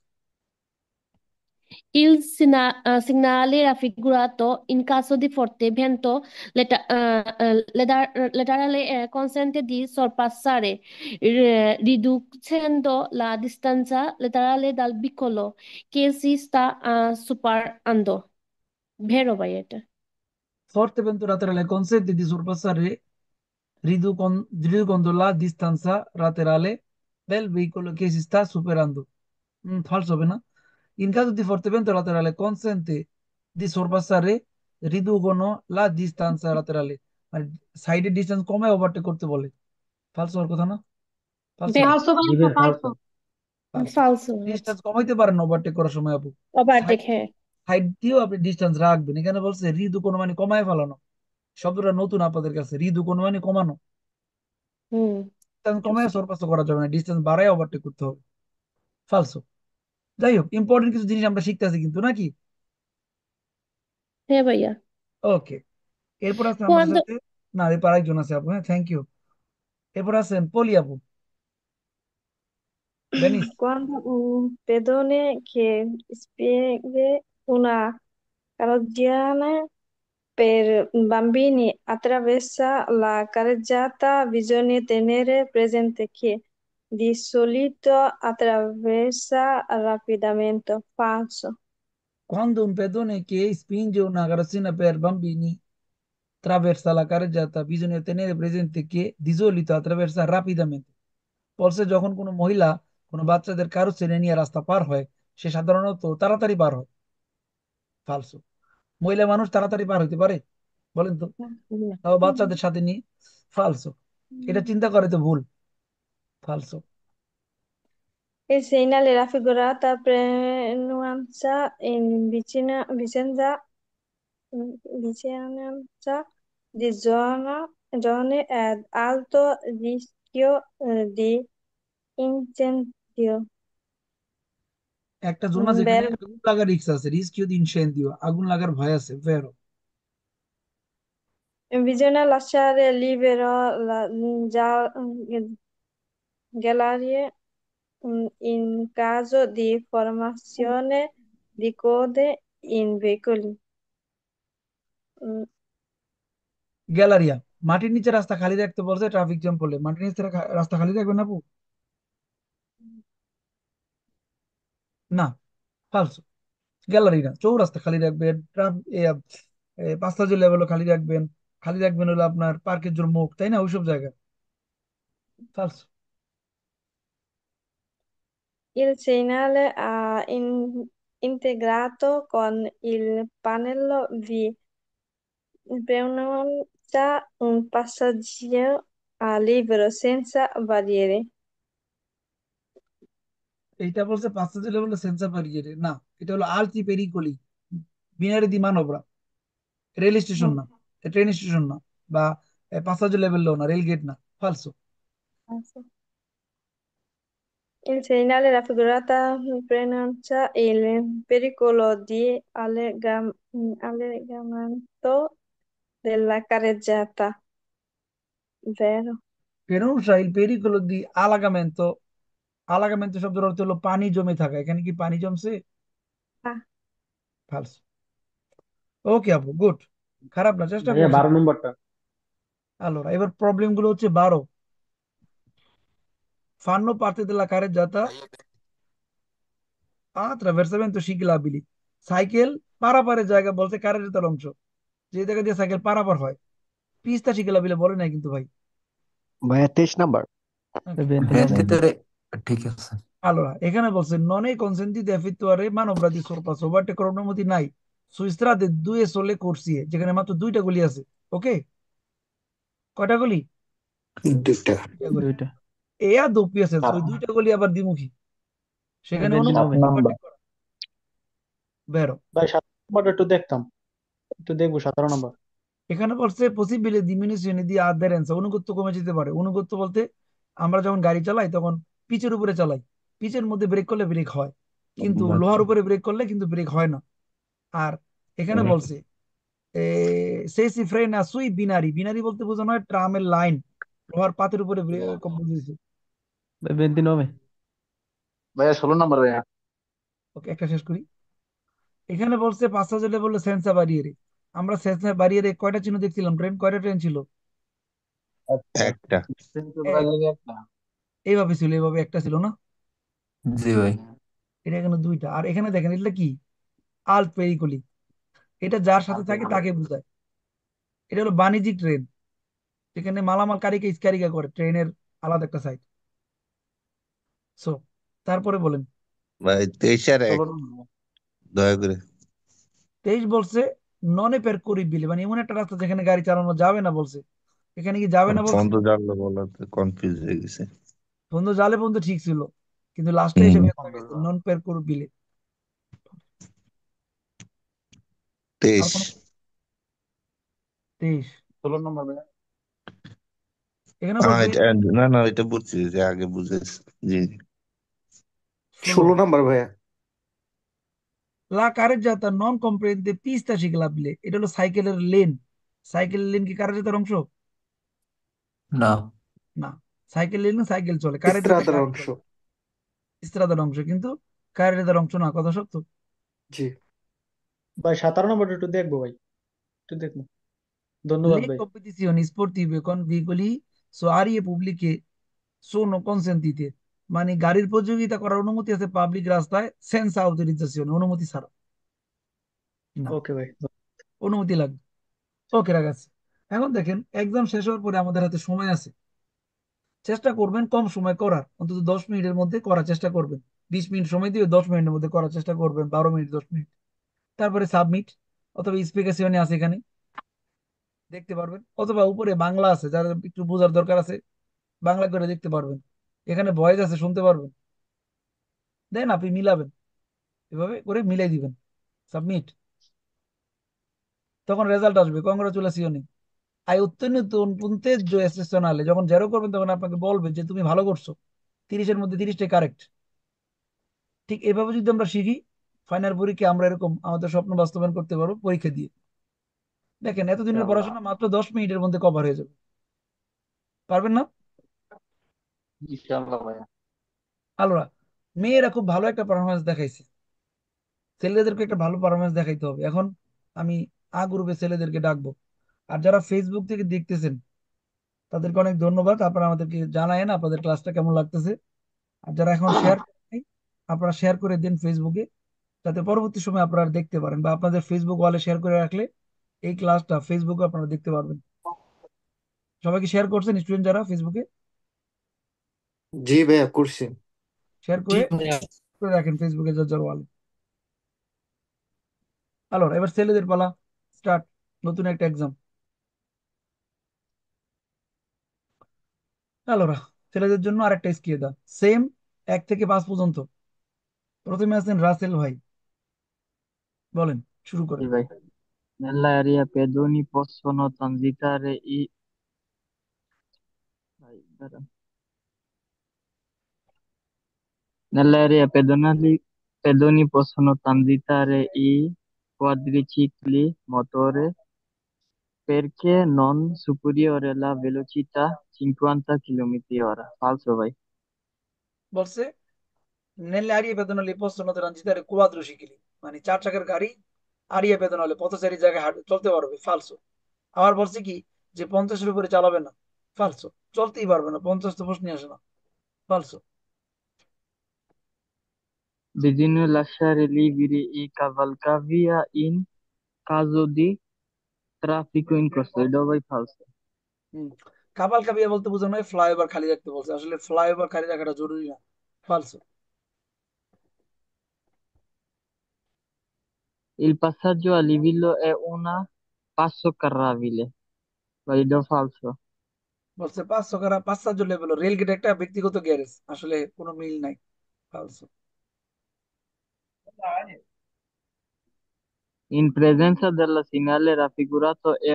S7: Segnale raffigurato in caso di forte vento laterale consente di sorpassare, riducendo la distanza laterale dal vicolo che si sta superando. Vero ভাই এটা?
S1: Forte vento laterale consente di sorpassare riducendo la distanza laterale del veicolo che si sta superando. Falso হবে না? In caso di forte vento laterale consente di sorpassare riducono la distanza laterale, মানে সাইডের ডিস্টেন্স কমে ওভারটেক করতে বলে। ফালসো হওয়ার কথা না? ফালসো।
S6: ফালসো
S3: জি
S6: ফালসো
S3: ভাই
S6: ফালসো।
S3: ফালসো।
S1: ফালসো।
S7: Falso.
S1: ডিস্টেন্স কমাইতে পারেন ওভারটেক করার সময় আপু। সাইড
S7: Overtake, হ্যাঁ।
S1: সাইড দিয়েও আপনি ডিস্টেন্স রাখবেন। এখানে বলছে রিদুকোনো মানে কমায় ফেলানো। শব্দটা নতুন আপনাদের কাছে। রিদুকোনো মানে কমানো।
S7: হুম,
S1: ডিস্টেন্স কমায়
S7: বুঝছি।
S1: সরপাস করা যাবে না, ডিস্টেন্স বাড়ায় ওভারটেক করতে হবে। ফালসো। যাই হোক, ইম্পর্টেন্ট কিছু জিনিস আমরা শিখতেছি কিন্তু নাকি?
S7: হ্যাঁ ভাইয়া।
S1: ওকে। এরপর আছে আমাদের
S7: Quando
S1: সাথে, না এরপর আরেকজন আছে আপু। হ্যাঁ, থ্যাংক ইউ। এরপর আছেন পলি আপু, Venice.
S8: Quando un pedone che segue una carreggiata per bambini attraversa la carreggiata, bisogna tenere presente che di solito attraversa rapidamente. Falso.
S1: Quando un pedone che spinge una carrozzina per bambini attraversa la carreggiata, bisogna tenere presente che di solito attraversa rapidamente. বলছে যখন কোনো মহিলা কোনো বাচ্চাদের কারো ছেলে নিয়ে রাস্তা পার হয়, সে সাধারণত তাড়াতাড়ি পার হয়। ফালসো। মহিলা মানুষ তাড়াতাড়ি পার হইতে পারে? বলেন তো, তাও বাচ্চাদের সাথে নিয়ে। ফালসো। এটা চিন্তা করে তো ভুল। ফালসো।
S8: Il segnale raffigurata preannuncia in vicinanza di zone ad alto rischio di incendio.
S1: একটা জোন আছে যেখানে
S8: Verbo.
S1: আগুন লাগার রিস্ক আছে, রিস্কিও দি ইনসেন্দিও, আগুন লাগার ভয় আছে, ভেরো।
S8: Bisogna lasciare libero gallerie in caso di formazione di code in veicoli. Mm,
S1: Galleria, মাটির নিচে রাস্তা খালি রাখতে বলছে ট্রাফিক জ্যাম পড়লে, মাটির নিচে রাস্তা খালি রাখবেন আপু? না, ফালসো। গ্যালারি না, চৌরাস্তা খালি রাখবেন, পাঁচটা লেভেলও খালি রাখবেন, খালি রাখবেন হলো আপনার পার্কের জন্য মুখ, তাই না, ওইসব জায়গা। ফালসো।
S8: Il segnale ha integrato con il pannello vi pronuncia un passaggio a libero senza barriere.
S1: এইটা বলছে পাঁচটা লেভেল সেন্সার বারিয়ে না, এটা হলো আলতি পেরিকলি, বিনারি দি মানবরা, রেল স্টেশন না, ট্রেন স্টেশন না, বা পাঁচটা লেভেল না, রেল গেট না। ফালসো।
S8: Il segnale raffigurata preannuncia il pericolo di allegamento della carreggiata, vero?
S1: পেরুনসা ইল পেরিকলো দি আলাগামেন্তো, আলাগামেন্তো শব্দের অর্থ হলো পানি জমে থাকা, এখানে কি পানি জমছে?
S8: Ah,
S1: ফালসো। ওকে আপু, গুড, খারাপ না, চেষ্টা
S3: ভাইয়া
S1: করছেন।
S3: 12 নম্বরটা।
S1: আলোরা, এবার প্রবলেম গুলো হচ্ছে 12। ফান্নো পার্তে দেলা কারেজ্জাতা attraversamento ciclabili, সাইকেল পারাপারের জায়গা বলতে কারেজ্জাতার অংশ, যে জায়গা দিয়ে সাইকেল পারাপার হয়। পিস্তা শিকেলাবিলে বলে নাই কিন্তু ভাই।
S9: ভাইয়া 23 নাম্বার।
S1: Okay.
S10: 29
S11: ভেন্টিতে ঠিক আছে।
S1: Allora, এখানে বলছে non è consentito effettuare manovra di sorpasso, overtake করার অনুমতি নাই su strade due sole corsie, যেখানে মাত্র দুইটা গলি আছে। ওকে, কয়টা গলি?
S11: দুইটা।
S1: দুইটা গলি।
S10: দুইটা।
S1: এ আর doppia senso, ওই দুইটা গলি আবার দ্বিমুখী, সেখানে অনুমতি
S3: 7
S1: নেই
S3: নাম্বার।
S1: overtake করা। বেরো।
S3: ভাই 17 নম্বরটা একটু দেখতাম, একটু দেখবো 17 নম্বর।
S1: এখানে বলছে পসিবলে ডিমিনিশন দি আদারেন্স, অনুগত্য কমে যেতে পারে। অনুগত্য বলতে আমরা যখন গাড়ি চালাই তখন পিচের উপরে চালাই, পিচের মধ্যে ব্রেক করলে ব্রেক হয়, কিন্তু লোহার উপরে ব্রেক করলে কিন্তু ব্রেক হয় না। আর এখানে বলছে সেসি ফ্রেন আসুই বিনারি, বিনারি বলতে বোঝানো হয় ট্রামের লাইন, লোহার পাতের উপরে বুঝেছে।
S10: 29।
S3: ভাইয়া 16 নম্বর ভাইয়া।
S1: ওকে, একটা শেষ করি। এখানে বলছে পাঁচটা জেলে বললো সেন্সা বারিয়েরে, আমরা সেন্সা বারিয়েরে কয়টা চিহ্ন দেখছিলাম, ট্রেন কয়টা ট্রেন ছিল?
S11: একটা।
S3: একটা।
S1: এইভাবে ছিল, এইভাবে একটা ছিল না,
S11: জি ভাই।
S1: এটা এখানে দুইটা। আর এখানে দেখেন এটা কি, আল্ট পেরিকলি, এটা যার সাথে থাকে তাকে বোঝায়। এটা হলো বাণিজ্যিক ট্রেন, যেখানে মালামাল কারিকে স্কারিকা করে, ট্রেনের আলাদা একটা সাইড। সো তারপরে বলেন।
S11: ভাই 23 আর 1,
S3: 16 নম্বর।
S11: দয়া করে।
S1: 23 বলছে ননে পের করিবিলি, মানে এমন একটা রাস্তা যেখানে গাড়ি চালানো যাবে না বলছে। এখানে কি যাবে না বলছে?
S11: ফোন তো জানলো, বলাতে কনফিউজ হয়ে গেছে।
S1: বন্ধু জালে বন্ধু ঠিক ছিল, কিন্তু লাস্টে এসে
S11: হুম।
S1: বের গেছে নন পের করিবিলি। আর
S11: 23।
S1: কোন? 23।
S3: 16 নম্বর ভাইয়া।
S1: এখানে বলছে
S11: না না, এটা বুঝছি, যে আগে বুঝেছি। জি।
S1: 16
S9: 16 নাম্বার ভাইয়া।
S1: লা কারেজ্জাতা নন কম্প্রেহেন্দে পিস্তা শিখলাবলে, এটা হলো সাইকেলের লেন। সাইকেলের লেন কি কারেজ্জাতার অংশ?
S11: না।
S1: না, সাইকেল লেন সাইকেল চলে, কারেজ্জাতা
S9: ইস্ত্রাদার
S1: গাড়ি
S9: অংশ।
S1: চলে, ইস্ত্রাদার অংশ, কিন্তু কারেজ্জাতার অংশ না। কথা সত্য।
S9: জি।
S3: ভাই 17 নম্বরটা একটু দেখবো ভাই, একটু দেখবো। ধন্যবাদ
S1: Le
S3: ভাই।
S1: competizioni sportive con veicoli soarie pubbliche sono consentite, মানে গাড়ির প্রতিযোগিতা করার অনুমতি আছে পাবলিক রাস্তায় সেন্স আউথোরিজাজিone, অনুমতি ছাড়া না,
S3: ওকে ভাই।
S1: অনুমতি লাগবে। ওকে রাখাচ্ছি। এখন দেখেন এক্সাম শেষ হওয়ার পরে আমাদের হাতে সময় আছে, চেষ্টা করবেন কম সময় করার, অন্তত 10 মিনিটের মধ্যে করার চেষ্টা করবেন। 20 মিনিট সময় দিয়ে 10 মিনিটের মধ্যে করার চেষ্টা করবেন, 12 মিনিট 10 মিনিট। তারপরে সাবমিট, অথবা স্পিকেশনে আছে এখানে দেখতে পারবেন, অথবা উপরে বাংলা আছে, যারা একটু বোঝার দরকার আছে বাংলা করে দেখতে পারবেন, এখানে ভয়েস আছে শুনতে পারবেন। দেন আপনি মিলাবেন, এভাবে করে মিলাই দিবেন, সাবমিট। তখন রেজাল্ট আসবে, congratulation. I ottenuto un punteggio eccezionale, যখন জেরো করবেন তখন আপনাকে বলবে যে তুমি ভালো করছো। 30-এর মধ্যে 30টাই কারেক্ট। ঠিক এভাবে যদি আমরা শিখি, ফাইনাল পরীক্ষায় আমরা এরকম আমাদের স্বপ্ন বাস্তবায়ন করতে পারবো পরীক্ষা দিয়ে। দেখেন এতদিনের
S12: ইনশাআল্লাহ।
S1: পড়াশোনা মাত্র 10 মিনিটের মধ্যে কভার হয়ে যাবে। পারবেন না?
S12: ইনশাআল্লাহ ভাইয়া।
S1: আলোরা, মেয়েরা খুব ভালো একটা পারফরমেন্স দেখাইছে, ছেলেদেরকে একটা ভালো পারফরমেন্স দেখাইতে হবে। এখন আমি আ গ্রুপে ছেলেদেরকে ডাকবো। আর যারা ফেসবুক থেকে দেখতেছেন তাদেরকে অনেক ধন্যবাদ, আপনারা আমাদেরকে জানায়েন আপনাদের ক্লাসটা কেমন লাগতেছে। আর যারা এখন শেয়ার করেন, আপনারা শেয়ার করে দিন ফেসবুকে, যাতে পরবর্তী সময় আপনারা দেখতে পারেন, বা আপনাদের ফেসবুক ওয়ালে শেয়ার করে রাখলে এই ক্লাসটা ফেসবুকে আপনারা দেখতে পারবেন। সবাইকে শেয়ার করছেন স্টুডেন্ট যারা ফেসবুকে?
S9: জি ভাইয়া করছি।
S1: শেয়ার
S11: জি
S1: করে
S11: ভাইয়া।
S1: করে রাখেন ফেসবুকে যার যার ওয়ালে। হ্যালো, এবার ছেলেদের পালা, স্টার্ট। নতুন একটা এক্সাম। হ্যালোরা, ছেলেদের জন্য আরেকটা স্কিয়ে সেম 1 থেকে 5 পর্যন্ত। প্রথমে আছেন রাসেল ভাই, বলেন, শুরু
S13: Sì,
S1: করেন।
S13: vai. Nell'area pedoni possono transitare vai, aspetta. Nell'area pedoni possono transitare i quadricicli motore perché non superiore alla velocità 50 km/h. Falso, vai.
S1: বলছে নেলে আরিয়ে বেদন হলে পশ্চাৎ রাঞ্জিতারে কুয়াদ্রো শিখিলি, মানে 4 চাকার গাড়ি আরিয়ে বেদন হলে পথচারী জায়গায় চলতে পারবে। ফালসো। আবার বলছে কি যে 50-এর উপরে চালাবে না। ফালসো। চলতেই পারবে না, 50 তো প্রশ্নই আসে না। ফালসো।
S13: Bisogna lasciare liberi i cavalcavia in caso di traffico in corso. Dove vai? Falso.
S1: হম। কাবাল কাবিয়া বলতে বোঝানো হয় ফ্লাইওভার খালি রাখতে বলছে, আসলে ফ্লাইওভার খালি রাখাটা জরুরি না। ফালসো।
S13: Il passaggio a livello è una passo carrabile. Valido o falso?
S1: বলছে 500 লেভেল রেল গেট একটা ব্যক্তিগত গ্যারেজ, আসলে কোনো মিল নাই। ফালসো।
S13: In presenza del segnale raffigurato è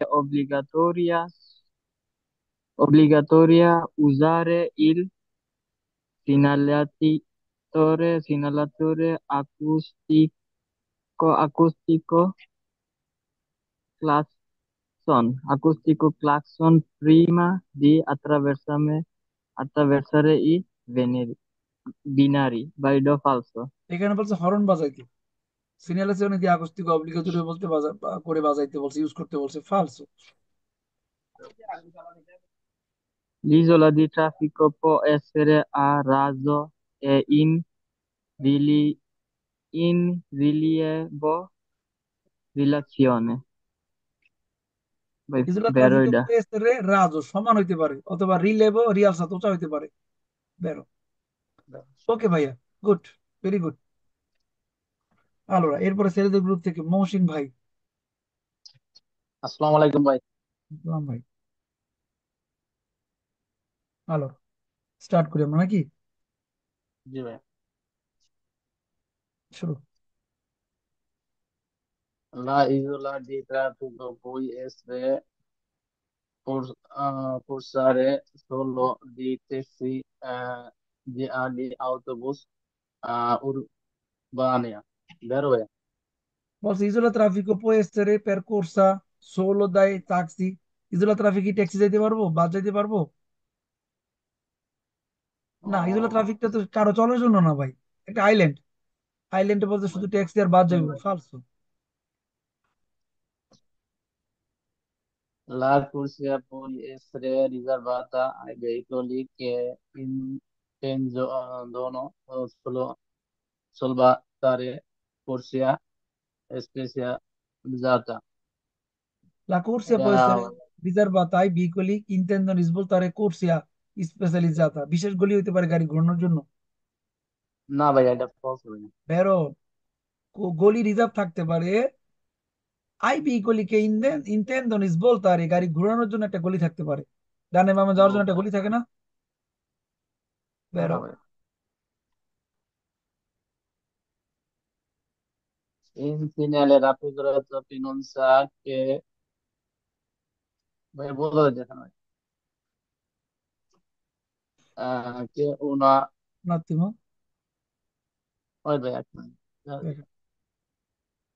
S13: obbligatoria usare il segnalatore acustico clacson prima di attraversare i binari. Valido o falso?
S1: এখানে বলছে হরন বাজাইতে, সিগন্যালেশনে দিয়ে আকস্মিক অব্লিগেটরি বলতে করে বাজাইতে বলছে, ইউজ করতে বলছে। ফালসো।
S13: L'isola di traffico può essere a raso e in rilievo relazione. Vai,
S1: ইজলা
S13: vero
S1: traffic
S13: idea.
S1: রে রাজও সমান হইতে পারে, অথবা রিলেভ রিয়াল সাথে উঁচা হইতে পারে। বেরো। ওকে ভাইয়া, গুড, ভেরি গুড। আলোরা, এরপরে ছেলেদের গ্রুপ থেকে মহসিন ভাই।
S12: আসসালামু আলাইকুম ভাই।
S1: ইসলাম ভাই। আলো, স্টার্ট করি আমরা নাকি?
S12: জি ভাই।
S1: শুরু।
S12: La isola di traffico può essere cursare solo di taxi di ali autobus urbani. Vero ভাই?
S1: বলছে ইজোলা ট্রাফিকো পুò essere percorsa solo dai taxi। ইজোলা ট্রাফিক কি ট্যাক্সি যাইতে পারবো, বাস যাইতে পারবো? না, ইজোলা ট্রাফিকটা তো কারো চলার জন্য না ভাই, একটা আইল্যান্ড। আইল্যান্ডে বলতে শুধু ট্যাক্সি আর বাস যাইবো। ফালসো।
S12: La corsia può essere riservata ai veicoli che intendono solo solvare corsia specializzata.
S1: La corsia può
S12: এটা
S1: essere riservata ai veicoli che intendono svoltare corsia specializzata, বিশেষ গলি হইতে পারে গাড়ি ঘোরানোর জন্য।
S12: না ভাই, এটা ফলস ভাই।
S1: বেরো। গলি রিজার্ভ থাকতে পারে, I veicoli che intendono svoltare, গাড়ি ঘোরানোর জন্য একটা গলি থাকতে পারে, ডানে বামে যাওয়ার জন্য একটা গলি থাকে না। বেরো।
S12: হ্যাঁ ভাই। In segnale raffigurato che non sa ভাই বোঝা যাচ্ছে না ভাই। Che una
S1: un attimo.
S12: ওই ভাই এক মিনিট।
S1: Aspetta.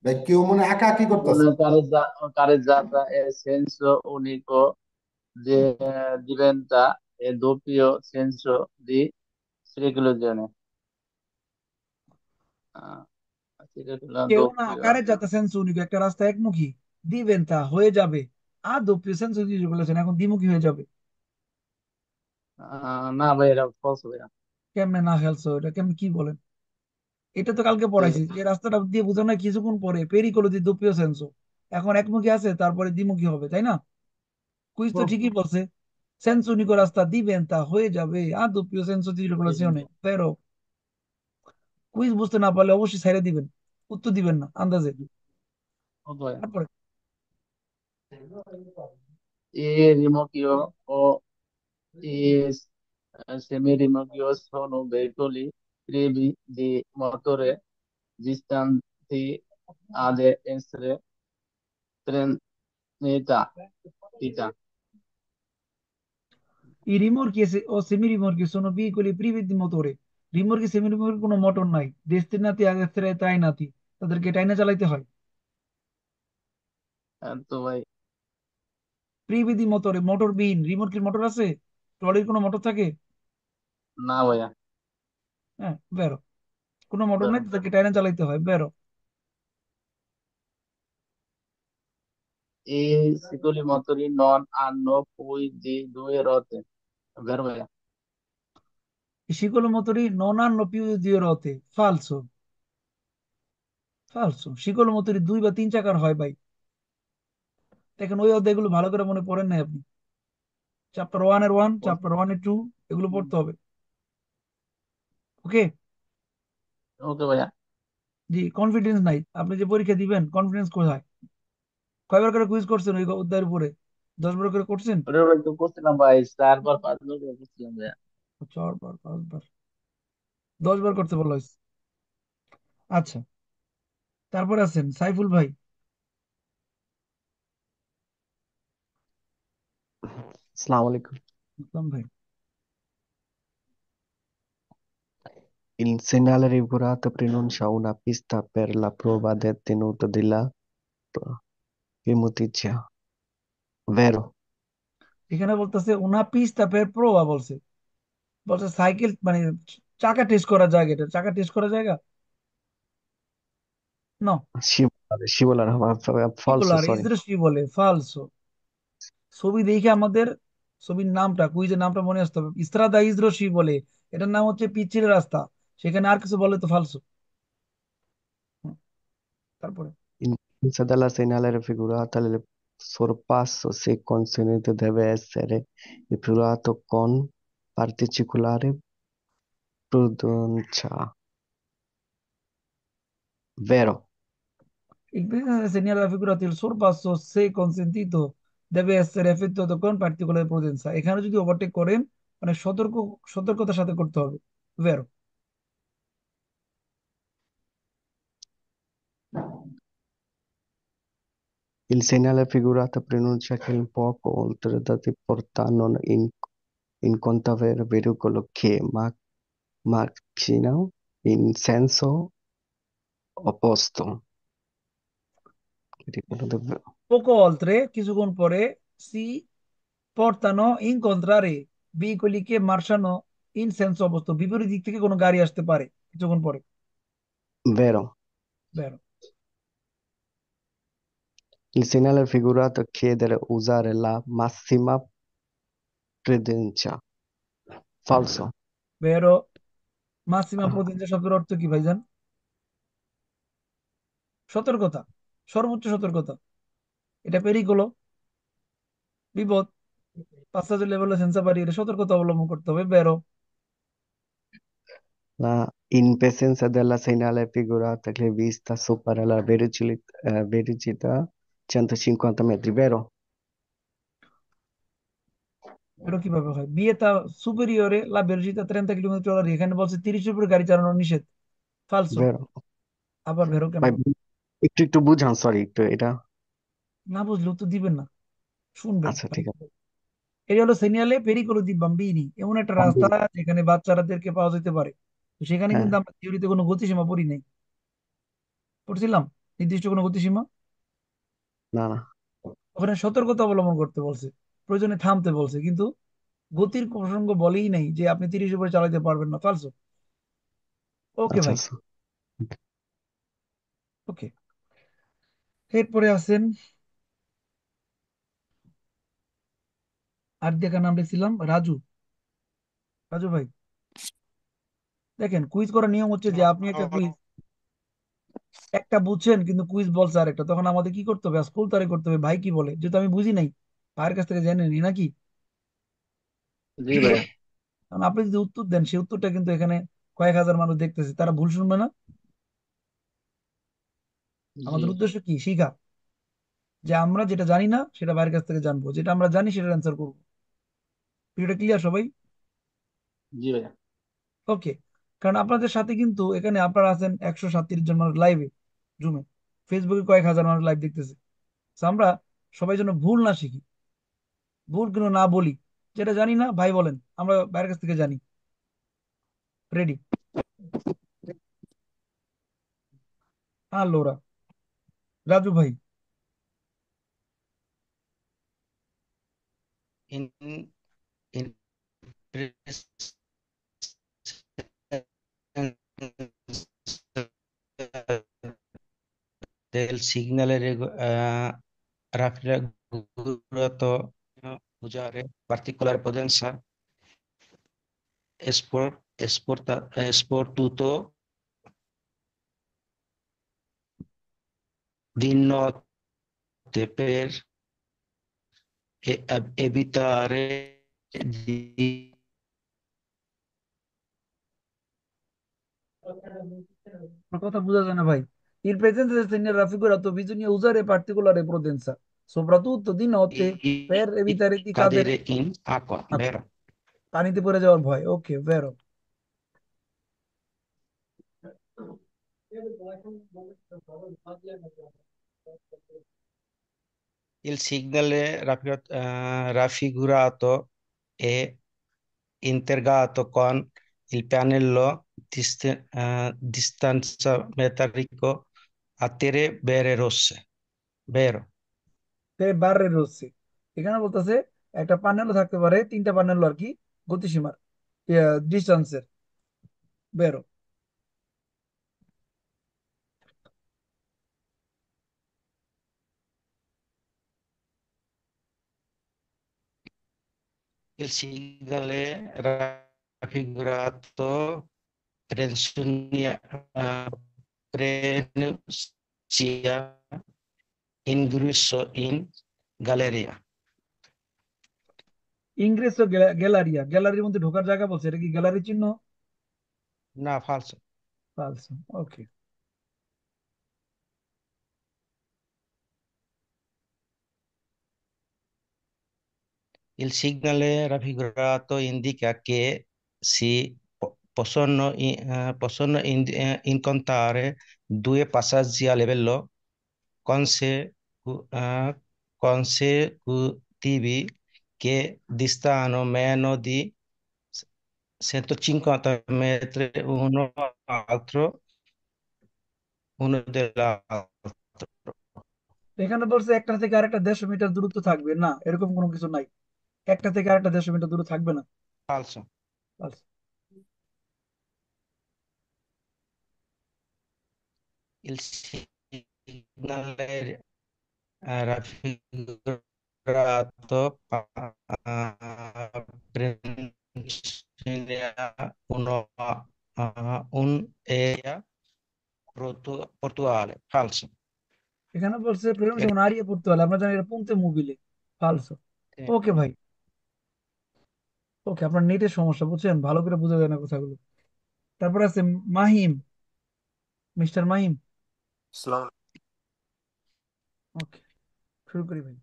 S14: ভাই কেউ মনে হয় একা কি করতেছে?
S12: careggiata è senso unico diventa il doppio senso di circolazione. Ah,
S1: Che una
S12: doppio.
S1: careggiata senso unico, একটা রাস্তা একমুখী diventa হয়ে যাবে a doppio senso di circolazione, এখন দ্বিমুখী হয়ে যাবে।
S12: না ভাই এটা ফলস ভাইয়া।
S1: কেমনে না খেলছো, এটা কেমনে কি বলেন? এটা তো কালকে পড়াইছি, যে রাস্তাটা দিয়ে বোঝানো হয় কিছুক্ষণ পরে পেরিকোলো দি doppio senso, এখন একমুখী আছে তারপরে দ্বিমুখী হবে, তাই না? কুইজ তো ঠিকই বলছে, senso unico রাস্তা diventa হয়ে যাবে a doppio senso di circolazione, pero quiz বুঝতে না পারলে অবশ্যই ছেড়ে দিবেন, উত্তর দিবেন না আন্দাজে।
S12: ভাইয়া
S1: তারপরে
S12: e rimorchio o i semirimorchio sono veicoli privi di motore distanti ad essere Tita.
S1: i rimorchi o semirimorchi sono veicoli privi di motore, রিমর্কি সেমিরিমর্কি কোনো মোটর নাই, destinati ad essere trainati, তাদেরকে টাইনা চালাইতে হয়।
S12: তো ভাই
S1: প্রিভি দি মোটরে, মোটর বিহীন, রিমর্কির মোটর আছে? ট্রলির কোনো মোটর থাকে?
S12: না ভাইয়া
S1: হ্যাঁ, বেরো, কোনো মোটর নাই, তাদেরকে টাইনা চালাইতে হয়, বেরো।
S12: i sicoli motori non hanno poi di due ruote, vero ভাইয়া?
S1: I sicoli motori non hanno più due ruote, falso, falso, শিকল মোটরি দুই বা তিন চাকার হয় ভাই। দেখেন ওই অধ্যায়গুলো ভালো করে মনে পড়েন নাই আপনি, চ্যাপ্টার 1 এর 1, চ্যাপ্টার 1 এর 2, এগুলো পড়তে হবে। ওকে?
S12: ওকে ভাইয়া।
S1: জি, কনফিডেন্স নাই, আপনি যে পরীক্ষা দিবেন কনফিডেন্স কোথায়? কয়বার করে কুইজ করছেন ওই অধ্যায়ের উপরে? 10 বার করে করছেন?
S12: ওটা ভাই তো করছিলাম ভাই 4 বার 5 বার করে করছিলাম ভাইয়া।
S1: 4 বার 5 বার, 10 বার করতে বলা হয়েছে। আচ্ছা, তারপরে আছেন সাইফুল ভাই।
S10: Assalamu alaikum.
S1: ইসলাম ভাই।
S10: Il segnale raffigurato pronuncia una pista per la prova detenuta della primizia, vero?
S1: এখানে বলতেছে una pista per prova, বলছে বলছে সাইকেল মানে চাকা টেস্ট করা জায়গা, এটা চাকা টেস্ট করা জায়গা? নো,
S10: Scivolare,
S1: কি
S10: falso,
S1: বলার
S10: sorry.
S1: ইসদৃশ কি বলে, ফালসো। ছবি দেখে আমাদের ছবির নামটা, কুইজের নামটা মনে আসতে হবে, ইস্ত্রাদা ইসদ্রোসি বলে, এটার নাম হচ্ছে পিচ্ছিল রাস্তা, সেখানে আর কিছু বলে তো ফালসো। তারপরে
S10: In presenza della segnale raffigurata, il sorpasso, se consentito, deve essere effettuato con particolare prudenza, vero?
S1: il business segnala la figura del sorpasso, se consentito deve essere effettuato con particolare prudenza, এখানে যদি ওভারটেক করেন মানে সতর্কতার সাথে করতে হবে, ভেরো।
S10: Il segnale raffigurato pronuncia che un poco oltre da portano in contatto veicolo che macchina in senso opposto. Ricordo davvero.
S1: poco oltre, কিছুক্ষণ পরে, si portano incontrare veicoli che marciano in senso opposto, বিপরীত দিক থেকে কোনো গাড়ি আসতে পারে কিছুক্ষণ পরে,
S10: Vero.
S1: ভেরো।
S10: Il segnale raffigurato chiede usare la massima prudenza. Falso.
S1: ভেরো। মাসিমা প্রতিষ্ঠা শব্দের অর্থ কি ভাইজান? সতর্কতা, সর্বোচ্চ সতর্কতা, এটা পেরিকোলো, বিপদ, পাঁচটা লেভেলে সেন্সা বাড়িয়ে সতর্কতা অবলম্বন করতে হবে, বেরো।
S10: In presenza della segnale raffigurata che vista supera la velocità 150 metri, vero?
S1: এটা কিভাবে হয়? বিয়েতা সুপেরিয়রে লা ভেলোসিটা 30 কিলোমিটার অর, এখানে বলছে 30 এর উপরে গাড়ি চালানো নিষেধ, ফালসো।
S10: Vero.
S1: আবার ভেরো কেন?
S10: ভাই একটু বুঝান, সরি, একটু এটা।
S1: না বুঝলে তো দিবেন না, শুনবেন।
S10: আচ্ছা ঠিক আছে।
S1: এটা হলো সেনিয়ালে পেরিকোলো দি বাম্বিনি, এমন একটা রাস্তা
S10: বাম্বিনি।
S1: যেখানে বাচ্চাদেরকে পাওয়া যেতে পারে। তো সেখানে
S10: হ্যাঁ।
S1: কিন্তু আমরা থিওরিতে কোনো গতিসীমা পড়ি নাই, পড়ছিলাম নির্দিষ্ট কোনো গতিসীমা?
S10: না না।
S1: ওখানে সতর্কতা অবলম্বন করতে বলছে, প্রয়োজনে থামতে বলছে, কিন্তু গতির প্রসঙ্গ বলেই নাই যে আপনি 30 উপরে চালাতে পারবেন না। ফালসো। ওকে
S10: আচ্ছা
S1: ভাই।
S10: আচ্ছা।
S1: ওকে, এরপরে আছেন আর দেখা নাম লিখছিলাম রাজু। রাজু ভাই, দেখেন কুইজ করার নিয়ম হচ্ছে যে আপনি একটা কুইজ একটা বুঝছেন কিন্তু কুইজ বলছে আরেকটা, তখন আমাদের কি করতে হবে? স্কুল তারে করতে হবে ভাই কি বলে, যেহেতু আমি বুঝি নাই ভাইয়ের কাছ থেকে জেনে নি নাকি।
S12: জি ভাইয়া।
S1: কারণ আপনি যদি উত্তর দেন সেই উত্তরটা কিন্তু এখানে কয়েক হাজার মানুষ দেখতেছে, তারা ভুল শুনবে না।
S12: জি
S1: আমাদের উদ্দেশ্য কি? শিখা, যে আমরা যেটা জানি না সেটা ভাইয়ের কাছ থেকে জানবো, যেটা আমরা জানি সেটা অ্যান্সার করবো। এটা ক্লিয়ার সবাই?
S12: জি ভাইয়া।
S1: ওকে। কারণ আপনাদের সাথে কিন্তু এখানে আপনারা আছেন 137 জন মানুষ লাইভে, জুমে, ফেসবুকে কয়েক হাজার মানুষ লাইভ দেখতেছে। তো আমরা সবাই যেন ভুল না শিখি, ভুল কিন্তু না বলি। যেটা জানি না ভাই বলেন, আমরা ভাইয়ের কাছ থেকে জানি। রেডি? লোরা, রাজু ভাই।
S15: in in del segnale raffigurato usare particolare potenza esportato di notte per evitare di
S1: আমার কথা বোঝা যায় না ভাই। Il presenza del segnale raffigurato bisogna usare particolare prudenza, soprattutto di notte per evitare di cadere।
S15: cadere in acqua,
S1: আচ্ছা,
S15: vero?
S1: পানিতে পড়ে যাওয়ার ভয়। ওকে, ভেরো।
S15: Il segnale raffigurato è integrato con il pannello distanziometrico a tre barre rosse, vero?
S1: বারের রশ্মি, এখানে বলতেছে একটা প্যানেলও থাকতে পারে, 3টা প্যানেল আর কি, গতিসীমার, ডিস্টেন্সের। বেরো।
S15: Il segnale raffigurato presunia sia ingresso in galleria.
S1: ইংরেজ গ্যালারিয়া, গ্যালারির মধ্যে ঢোকার জায়গা বলছে, এটা কি গ্যালারি চিহ্ন?
S15: No, falso.
S1: ফালসো। Okay.
S15: Il segnale raffigurato indica che si possono incontrare due passaggi a livello consecutivi che distano meno di 150 metri uno dell'altro.
S1: এখানে বলছে একটা থেকে আরেকটা 150 মিটার দূরত্ব থাকবে না, এরকম কোনো কিছু নাই। একটা থেকে আরেকটা 150 মিটার দূরে থাকবে না।
S15: Falso.
S1: ফালসো।
S15: Il segnale raffigurato un'area portuale. Falso.
S1: এখানে বলছে প্রেরণ যেমন আরিয়া পড়তে হলে, আমরা জানি এটা পুনতে মোবিলে। ফালসো।
S15: Sì.
S1: ওকে ভাই। ওকে, আপনার নেটের সমস্যা, বুঝছেন, ভালো করে বোঝা যায় না কথাগুলো। তারপর আছে মাহিম, মিস্টার মাহিম।
S9: সালাম।
S1: ওকে, শুরু করি ভাই।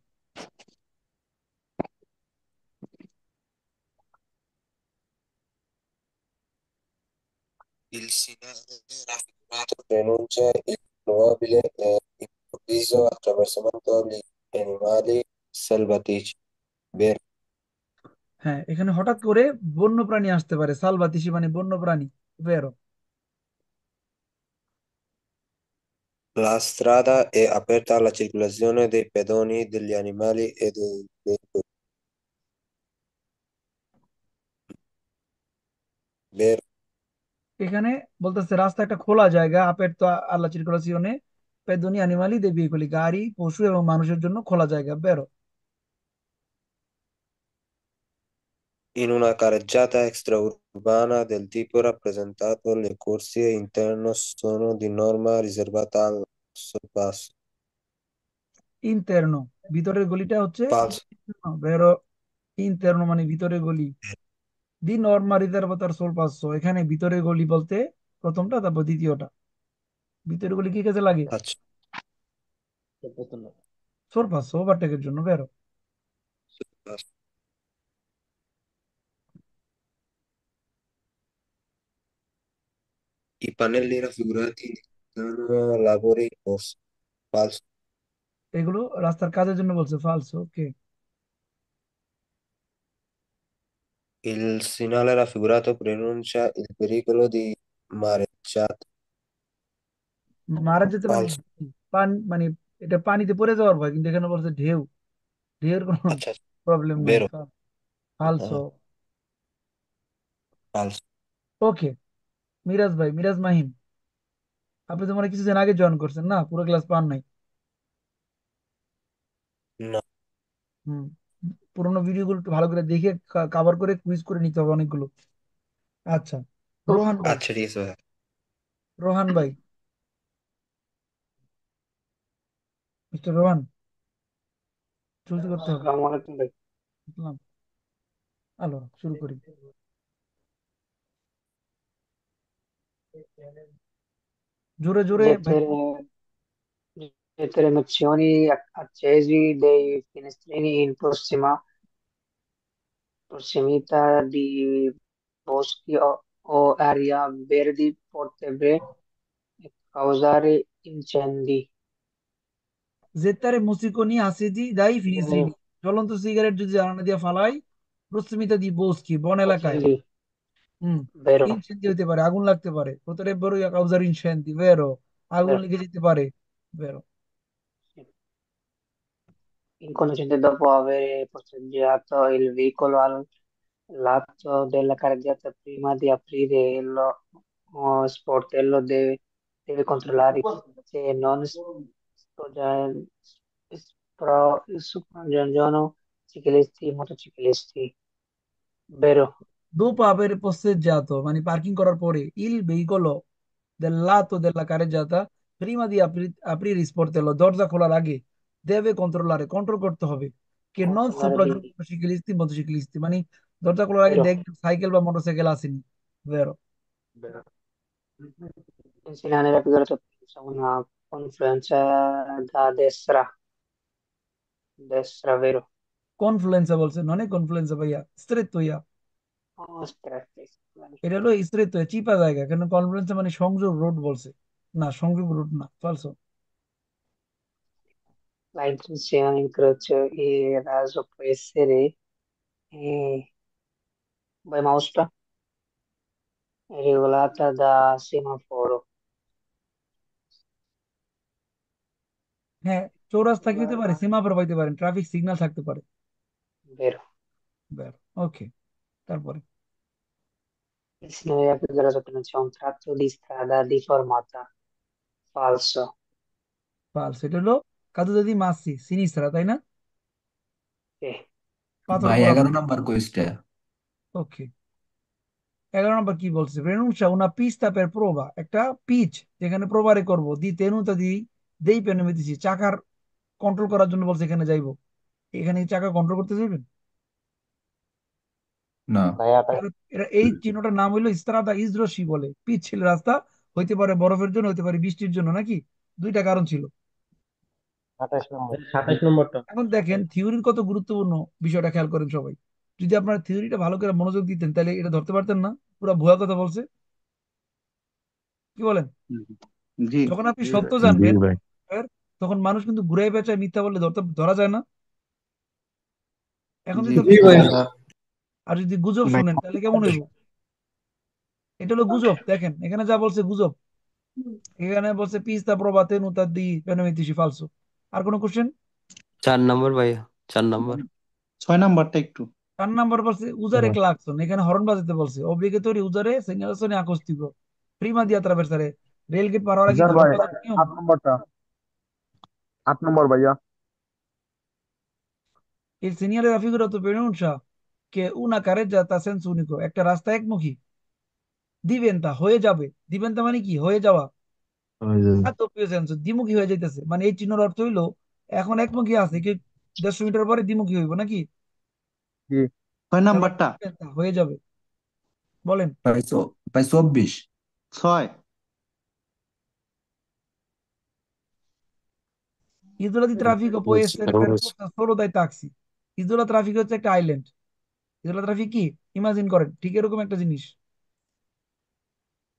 S9: Il segnale raffigurato preannuncia il probabile e improvviso attraversamento degli animali selvatici, vero?
S1: হ্যাঁ, এখানে হঠাৎ করে বন্য প্রাণী আসতে পারে, সালভাতিসি মানে বন্য প্রাণী, ভেরো।
S9: La strada è aperta alla circolazione dei pedoni, degli animali e dei veicoli. Vero?
S1: এখানে বলতেছে রাস্তা একটা খোলা জায়গা, আপারতো alla circolazione pedoni animali dei veicoli, গাড়ি পশু এবং মানুষের জন্য খোলা জায়গা, ভেরো।
S9: In una carreggiata extraurbana del tipo rappresentato, le corsie interne sono di norma riservata al sorpasso.
S1: ইন্টারনো, ভিতরের গলিটা হচ্ছে
S9: Falso.
S1: ভেরো। ইন্টারনো মানে ভিতরের গলি। দি নর্মা রিজার্ভাতার সোল পাঁচশো, এখানে ভিতরের গলি বলতে প্রথমটা, তারপর দ্বিতীয়টা। ভিতরের গলি কি কাজে লাগে?
S9: Faccio.
S1: সোল পাঁচশো, ওভারটেকের জন্য, বেরো।
S9: Sorpasso. I pannelli raffigurati indicano lavori in corso. Falso.
S1: এগুলো রাস্তার কাজের জন্য বলছে, ফালসো, ওকে।
S9: Il segnale raffigurato preannuncia il pericolo di mareggiata.
S1: মারা যেতে মানে
S9: Falso.
S1: মানে এটা পানিতে পড়ে যাওয়ার ভয়, কিন্তু এখানে বলছে ঢেউ, ঢেউয়ের কোনো
S9: Acha,
S1: প্রবলেম নাই,
S9: vero.
S1: ফালসো।
S9: Ah, falso.
S1: ওকে, মিরাজ ভাই, মিরাজ মাহিম, আপনি তো মানে কিছুদিন আগে জয়েন করছেন না, পুরো ক্লাস পান নাই।
S9: No.
S1: হুম, পুরোনো ভিডিওগুলো একটু ভালো করে দেখে কভার করে কুইজ করে নিতে হবে অনেকগুলো। আচ্ছা, রোহান ভাই,
S9: আচ্ছা ঠিক আছে।
S1: রোহান ভাই, মিস্টার রোহান, শুরু করতে হবে।
S16: আসসালামু আলাইকুম ভাই।
S1: বুঝলাম, আলো শুরু করি। জোরে জোরে ভাই।
S16: Determinazioni accesi dei finestrini in prossimità di boschi o area verdi potrebbe causare incendi.
S1: জেত্তারে মুসিকোনি আসিদি দাই
S16: Vero,
S1: ফিনিসিনি, জ্বলন্ত সিগারেট যদি জানালা দিয়ে ফালাই, প্রস্মিতা দি বোসকি, বন এলাকায়।
S16: incendi,
S1: হুম,
S16: vero,
S1: ইনসেন্দি হতে পারে, আগুন লাগতে পারে, potrebbero causare incendi, vero, আগুন
S16: vero.
S1: লেগে যেতে পারে, vero।
S16: Sì. Inconsciente dopo aver posteggiato il veicolo al lato della carreggiata prima di aprire sportello deve controllare se non sprongiano ciclisti e motociclisti. Vero,
S1: dopo aver posteggiato মানে পার্কিং করার পরে, il veicolo del lato della carreggiata prima di aprire il sportello, দরজা খোলার আগে deve controllare, কন্ট্রোল করতে হবে, che non
S16: controllare di
S1: sopraggiungano ciclisti motociclisti, মানে দরজা খোলার আগে
S16: vero,
S1: দেখ সাইকেল বা মোটরসাইকেল আসেনি, vero।
S16: vero. Insegnare la figura pensa una confluenza da destra, vero.
S1: কনফ্লুয়েন্সা বলছে, ননে কনফ্লুয়েন্সা ভাইয়া, স্ট্রেট ইয়া।
S16: Oh, aspetta,
S1: এটা হলো স্ট্রেট চিপা জায়গা, কারণ কনফ্লুয়েন্সা মানে সংযোগ রোড বলছে, না সংযোগ রোড না, ফালসো।
S16: la intrusione in croce e raso può essere mostra regolata da semaforo.
S1: হ্যাঁ, চৌরাস্তা কি হতে পারে, সীমাপার পাইতে পারেন, ট্রাফিক সিগন্যাল থাকতে পারে,
S16: Vero.
S1: ওকে। তারপরে
S16: Il signore della sopra c'è un tratto di strada deformata. Falso.
S1: ফালস, এটা হলো কাদু দাদি মাসি সিনিস্তারা, তাই না?
S16: Sì,
S1: পাথর
S17: ভাই
S1: পড়ানো,
S17: 11 নম্বর কুইজটা।
S1: ওকে। 11 নম্বর কি বলছে, renuncia una pista per prova, একটা পিচ যেখানে প্রোভারে করব, দি তেনুতা দি দেই পেনমিতিছি, চাকার কন্ট্রোল করার জন্য বলছে এখানে যাইবো, এখানে কি চাকা কন্ট্রোল করতে যাবেন?
S17: না,
S16: ভাইয়া
S1: এই চিহ্নটার নাম হইলো ইস্তারাদা ইজরসি বলে, পিচ ছিল রাস্তা, হইতে পারে বরফের জন্য, হইতে পারে বৃষ্টির জন্য, নাকি দুইটা কারণ ছিল।
S16: 27 নম্বর।
S3: 27 নম্বরটা।
S1: এখন দেখেন থিওরির কত গুরুত্বপূর্ণ, বিষয়টা খেয়াল করেন সবাই। যদি আপনার থিওরিটা ভালো করে মনোযোগ দিতেন, তাহলে এটা ধরতে পারতেন না পুরো ভুয়া কথা বলছে। কি বলেন?
S11: জি
S1: যখন আপনি সত্য
S11: জি
S1: জানবেন
S11: ভাই।
S1: তখন মানুষ কিন্তু ঘুরাই পেঁচায় মিথ্যা বললে ধরা যায় না। এখন
S11: জি
S1: যদি
S3: জি
S1: আপনি
S3: ভাই।
S1: আর যদি গুজব
S10: ভাই
S1: শুনেন তাহলে কেমন হইব? এটা হলো গুজব। দেখেন এখানে যা বলছে গুজব, এখানে বলছে পিস্তা প্রবাতে নুতার দি পেনমিতিসি ফালসো। আর কোনো কোশ্চেন?
S17: 4 নম্বর ভাইয়া, 4 নম্বর।
S3: 6 নাম্বারটা একটু
S1: 4 নম্বর বলছে উজারে ক্লাকসন, এখানে হর্ন বাজাতে বলছে। অব্লিগেটরি উজারে সেñalazioni acostico prima di attraversare, rail gate পার হওয়ার আগে
S18: স্যার
S1: কি হর্ন
S18: ভাই
S1: বাজানোর নিয়ম?
S18: 8 নম্বরটা, 8 নম্বর ভাইয়া।
S1: Il segnale raffigurato pronuncia che una carreggiata a senso unico, একটা রাস্তা একমুখী, দিবেন্তা হয়ে যাবে। দিবেন্তা মানে কি? হয়ে যাওয়া। আর doppio senso দ্বিমুখী হয়ে যাইতেছে, মানে এই চিহ্নের অর্থ হইলো এখন একমুখী আছে কি 150 মিটার পরে দ্বিমুখী হইব নাকি?
S18: জি।
S3: 6 নাম্বারটা
S1: দিবেন্তা হয়ে যাবে। বলেন।
S19: ভাই 24।
S3: 6
S1: ইসোলা দি ট্রাফিক può essere percorsa solo dai taxi। ইসোলা ট্রাফিক হচ্ছে একটা আইল্যান্ড। ইসোলা ট্রাফিক কি? ইমাজিন করেন ঠিক এরকম একটা জিনিস।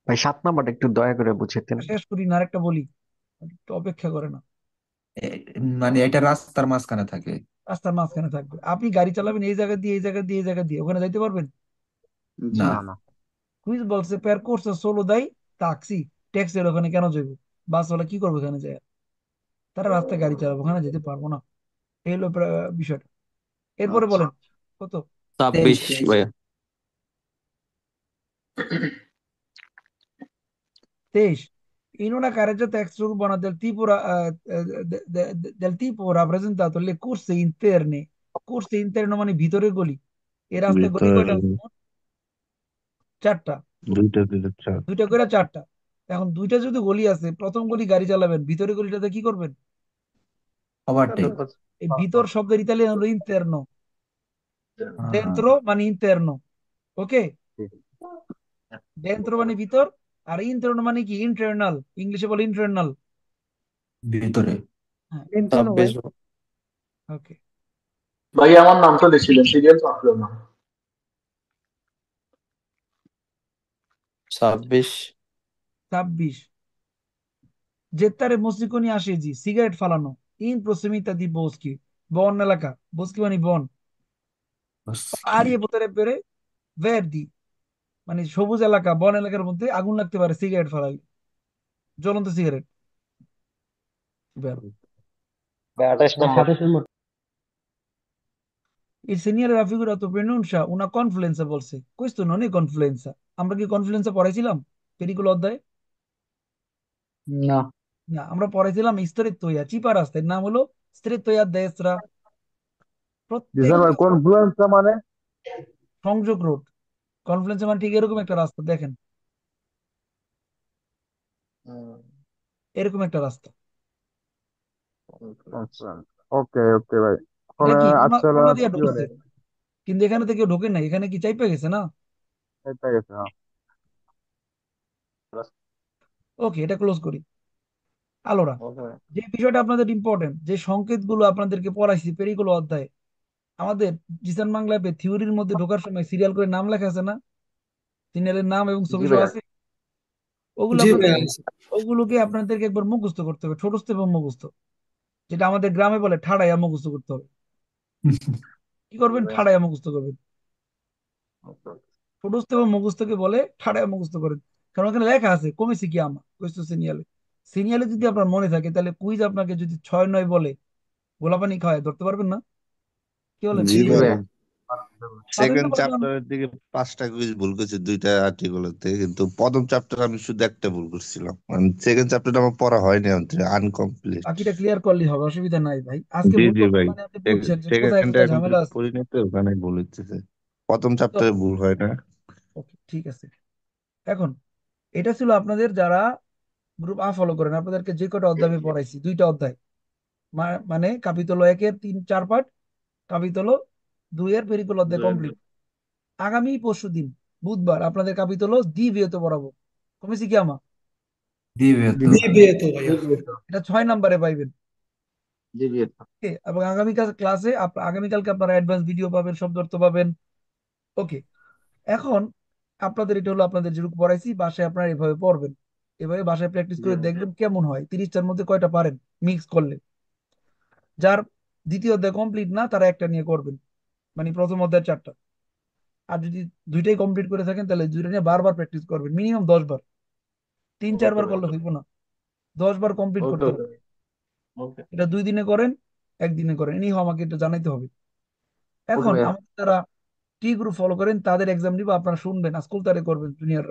S10: ভাই 7 নাম্বারটা একটু দয়া করে বুঝিয়ে দেন।
S1: শেষ করি না, আরেকটা বলি, একটু অপেক্ষা করে না।
S19: মানে এটা রাস্তার মাঝখানে থাকে।
S1: রাস্তার মাঝখানে থাকবে, আপনি গাড়ি চালাবেন এই জায়গা দিয়ে এই জায়গা দিয়ে এই জায়গা দিয়ে, ওখানে যাইতে পারবেন?
S3: জি
S19: না।
S18: না।
S1: কুইজ বলছে percorsa solo dai taxi, ট্যাক্সির ওখানে কেন যাইবো? বাস ওলা কি করবে ওখানে যায়? তারা রাস্তায় গাড়ি চালাবো, ওখানে যেতে পারবো না। এই হলো বিষয়টা। এরপরে
S3: আচ্ছা
S1: বলেন কত?
S17: 26 ভাইয়া।
S1: 23। In una carreggiata extraurbana del tipo del tipo rappresentato le corse interne, corse interne মানে ভিতরের গলি। এই রাস্তায় গলি
S11: ভিতরে
S1: কয়টা আছে মোট? 4টা।
S11: দুইটা দিলে 4।
S1: দুইটা করে 4টা। এখন দুইটা যদি গলি আছে, প্রথম গলি গাড়ি চালাবেন, ভিতরের গলিটাতে কি করবেন?
S19: ওভারটেক।
S1: এই ভিতর শব্দের ইতালিয়ান হলো ইন্টারনো। ডেন্ট্রো মানে ইন্টারনো। ওকে, ডেন্ট্রো মানে ভিতর, আর ইন্টারনো মানে কি? ইন্টারনাল। ইংলিশে বলে ইন্টারনাল।
S19: ভিতরে।
S1: হ্যাঁ,
S17: 26
S1: ওকে।
S18: ভাই আমার নামটা লিখছিলেন, সিরিয়াল আসলো না।
S17: 26
S1: 26। জেত্তারে মসিকনি আসে জি সিগারেট ফালানো ইন প্রসিমিতা দি বোস্কি, বন এলাকা। বোস্কি মানে বন। আরিয়ে পোতারে পেরে ভেরদি মানে সবুজ এলাকা, বন এলাকার মধ্যে আগুন লাগতে পারে সিগারেট ফালাইলে, জ্বলন্ত সিগারেট। বের।
S16: ভাই 28 নম্বর।
S3: 27 নম্বর
S1: Il segnale raffigurato pronuncia una confluenza বলছে। questo non è confluenza। আমরা কি কনফ্লুয়েন্সা পড়াইছিলাম পেরিকুল অধ্যায়ে?
S3: না।
S1: না, আমরা পড়াইছিলাম strettoia, চিপা রাস্তার নাম হলো strettoia destra।
S18: জি স্যার ভাই,
S1: প্রত্যেকটা
S18: কনফ্লুয়েন্সটা মানে?
S1: সংযোগ রোড। কনফ্লুয়েন্সা মানে ঠিক এরকম একটা রাস্তা, দেখেন এরকম একটা রাস্তা।
S18: আচ্ছা, ওকে ওকে ভাই।
S1: এটা
S18: তাহলে
S1: কি
S18: আচ্ছা
S1: কোনা দিয়া
S18: কি বলে,
S1: ঢুকছে, কিন্তু এখানে থেকে ঢোকে না, এখানে কি চাইপা গেছে না?
S18: এটা গেছে হ্যাঁ।
S1: ওকে, এটা ক্লোজ করি। আলোরা, যে বিষয়টা আপনাদের ইম্পর্টেন্ট, যে সংকেতগুলো আপনাদেরকে পড়াইছি পেরিকুল অধ্যায়ে, আমাদের জিসান বাংলা থিওরির মধ্যে ঢোকার সময় সিরিয়াল করে নাম লেখা আছে না? সিরিয়ালের নাম এবং
S18: জি
S1: ছবি সহ
S18: ভাইয়া।
S1: আছে। ওগুলো
S19: জি
S1: আপনাদের,
S19: ভাইয়া।
S1: ওগুলোকে আপনাদেরকে একবার মুখস্থ করতে হবে, ঠোঁটস্থ এবং মুখস্থ, যেটা আমাদের গ্রামে বলে ঠাড়াইয়া মুখস্থ করতে হবে। কি করবেন? ঠাড়াইয়া মুখস্থ করবেন। ঠোঁটস্থ এবং মুখস্থকে বলে ঠাড়াইয়া মুখস্থ করেন। কারণ ওখানে লেখা আছে কমেছি কি আমা কইছো সিনিয়ালে। সিনিয়ালে যদি আপনার মনে থাকে তাহলে কুইজ আপনাকে যদি 6-9 বলে গোলাপানি খাওয়ায় ধরতে পারবেন না? কি বলেন?
S11: জি
S3: জি
S11: ভাই,
S3: ভাইয়া।
S1: পারবেন না
S11: সেকেন্ড
S1: বললাম।
S11: চ্যাপ্টারের দিকে 5টা কুইজ ভুল করছি, 2টা আর্টিকেলতে, কিন্তু প্রথম চ্যাপ্টার আমি শুধু একটা ভুল করছিলাম। মানে সেকেন্ড চ্যাপ্টারটা আমার পড়া হয়নি, আনকমপ্লিট।
S1: বাকিটা ক্লিয়ার করলেই হবে, অসুবিধা নাই ভাই। আজকে
S11: জি
S1: ভুল
S11: জি
S1: করতে
S11: ভাই,
S1: মানে আপনি বুঝছেন যে কোথায়
S11: সেকেন্ডটা
S1: কোথায়
S11: এখন
S1: ঝামেলা আছে।
S11: পড়ি না, তো ওখানে ভুল হচ্ছে। প্রথম
S1: তো
S11: চ্যাপ্টারে ভুল হয় না।
S1: ওকে, ঠিক আছে। এখন এটা ছিল আপনাদের যারা গ্রুপ আ ফলো করেন, আপনাদেরকে যে কটা অধ্যায় আমি পড়াইছি, 2টা অধ্যায়, মানে কাপিতল 1-এর 3-4 পার্ট, কাপিতল 2-এর পেরিকুল অধ্যায় কমপ্লিট। আগামী পরশুদিন বুধবার আপনাদের কাপিতল দ্বি বিয়েত পড়াবো। কমেছি কি আমা?
S19: দিবে
S18: জি
S19: তো।
S18: ভাইয়া। জি
S1: এটা 6 নম্বরে পাইবেন।
S18: ভাইয়া।
S1: ওকে, এবং আগামীকাল ক্লাসে আগামীকালকে আপনারা অ্যাডভান্স ভিডিও পাবেন, শব্দ অর্থ পাবেন। ওকে, এখন আপনাদের এটা হলো আপনাদের যেরকম পড়াইছি, বাসায় আপনারা এভাবে পড়বেন, এভাবে বাসায় প্র্যাকটিস করে দেখবেন কেমন হয়, 30টার মধ্যে কয়টা পারেন মিক্স করলে। যার দ্বিতীয় অধ্যায় কমপ্লিট না তারা একটা নিয়ে করবেন, মানে প্রথম অধ্যায় 4টা। আর যদি দুইটাই কমপ্লিট করে থাকেন তাহলে দুইটা নিয়ে বারবার প্র্যাকটিস করবেন, মিনিমাম 10 বার। 3-4 বার করলে হইব না, 10 বার কমপ্লিট
S12: ওকে
S1: করতে
S12: ওকে
S1: হবে।
S12: ওকে
S1: এটা 2 দিনে করেন, 1 দিনে করেন, এনি আমাকে এটা জানাইতে হবে।
S12: ওকে
S1: এখন
S12: ভাইয়া।
S1: আমাদের যারা টি গ্রুপ ফলো করেন তাদের এক্সাম নিব, আপনারা শুনবেন, আজকুল তারে করবেন জুনিয়র।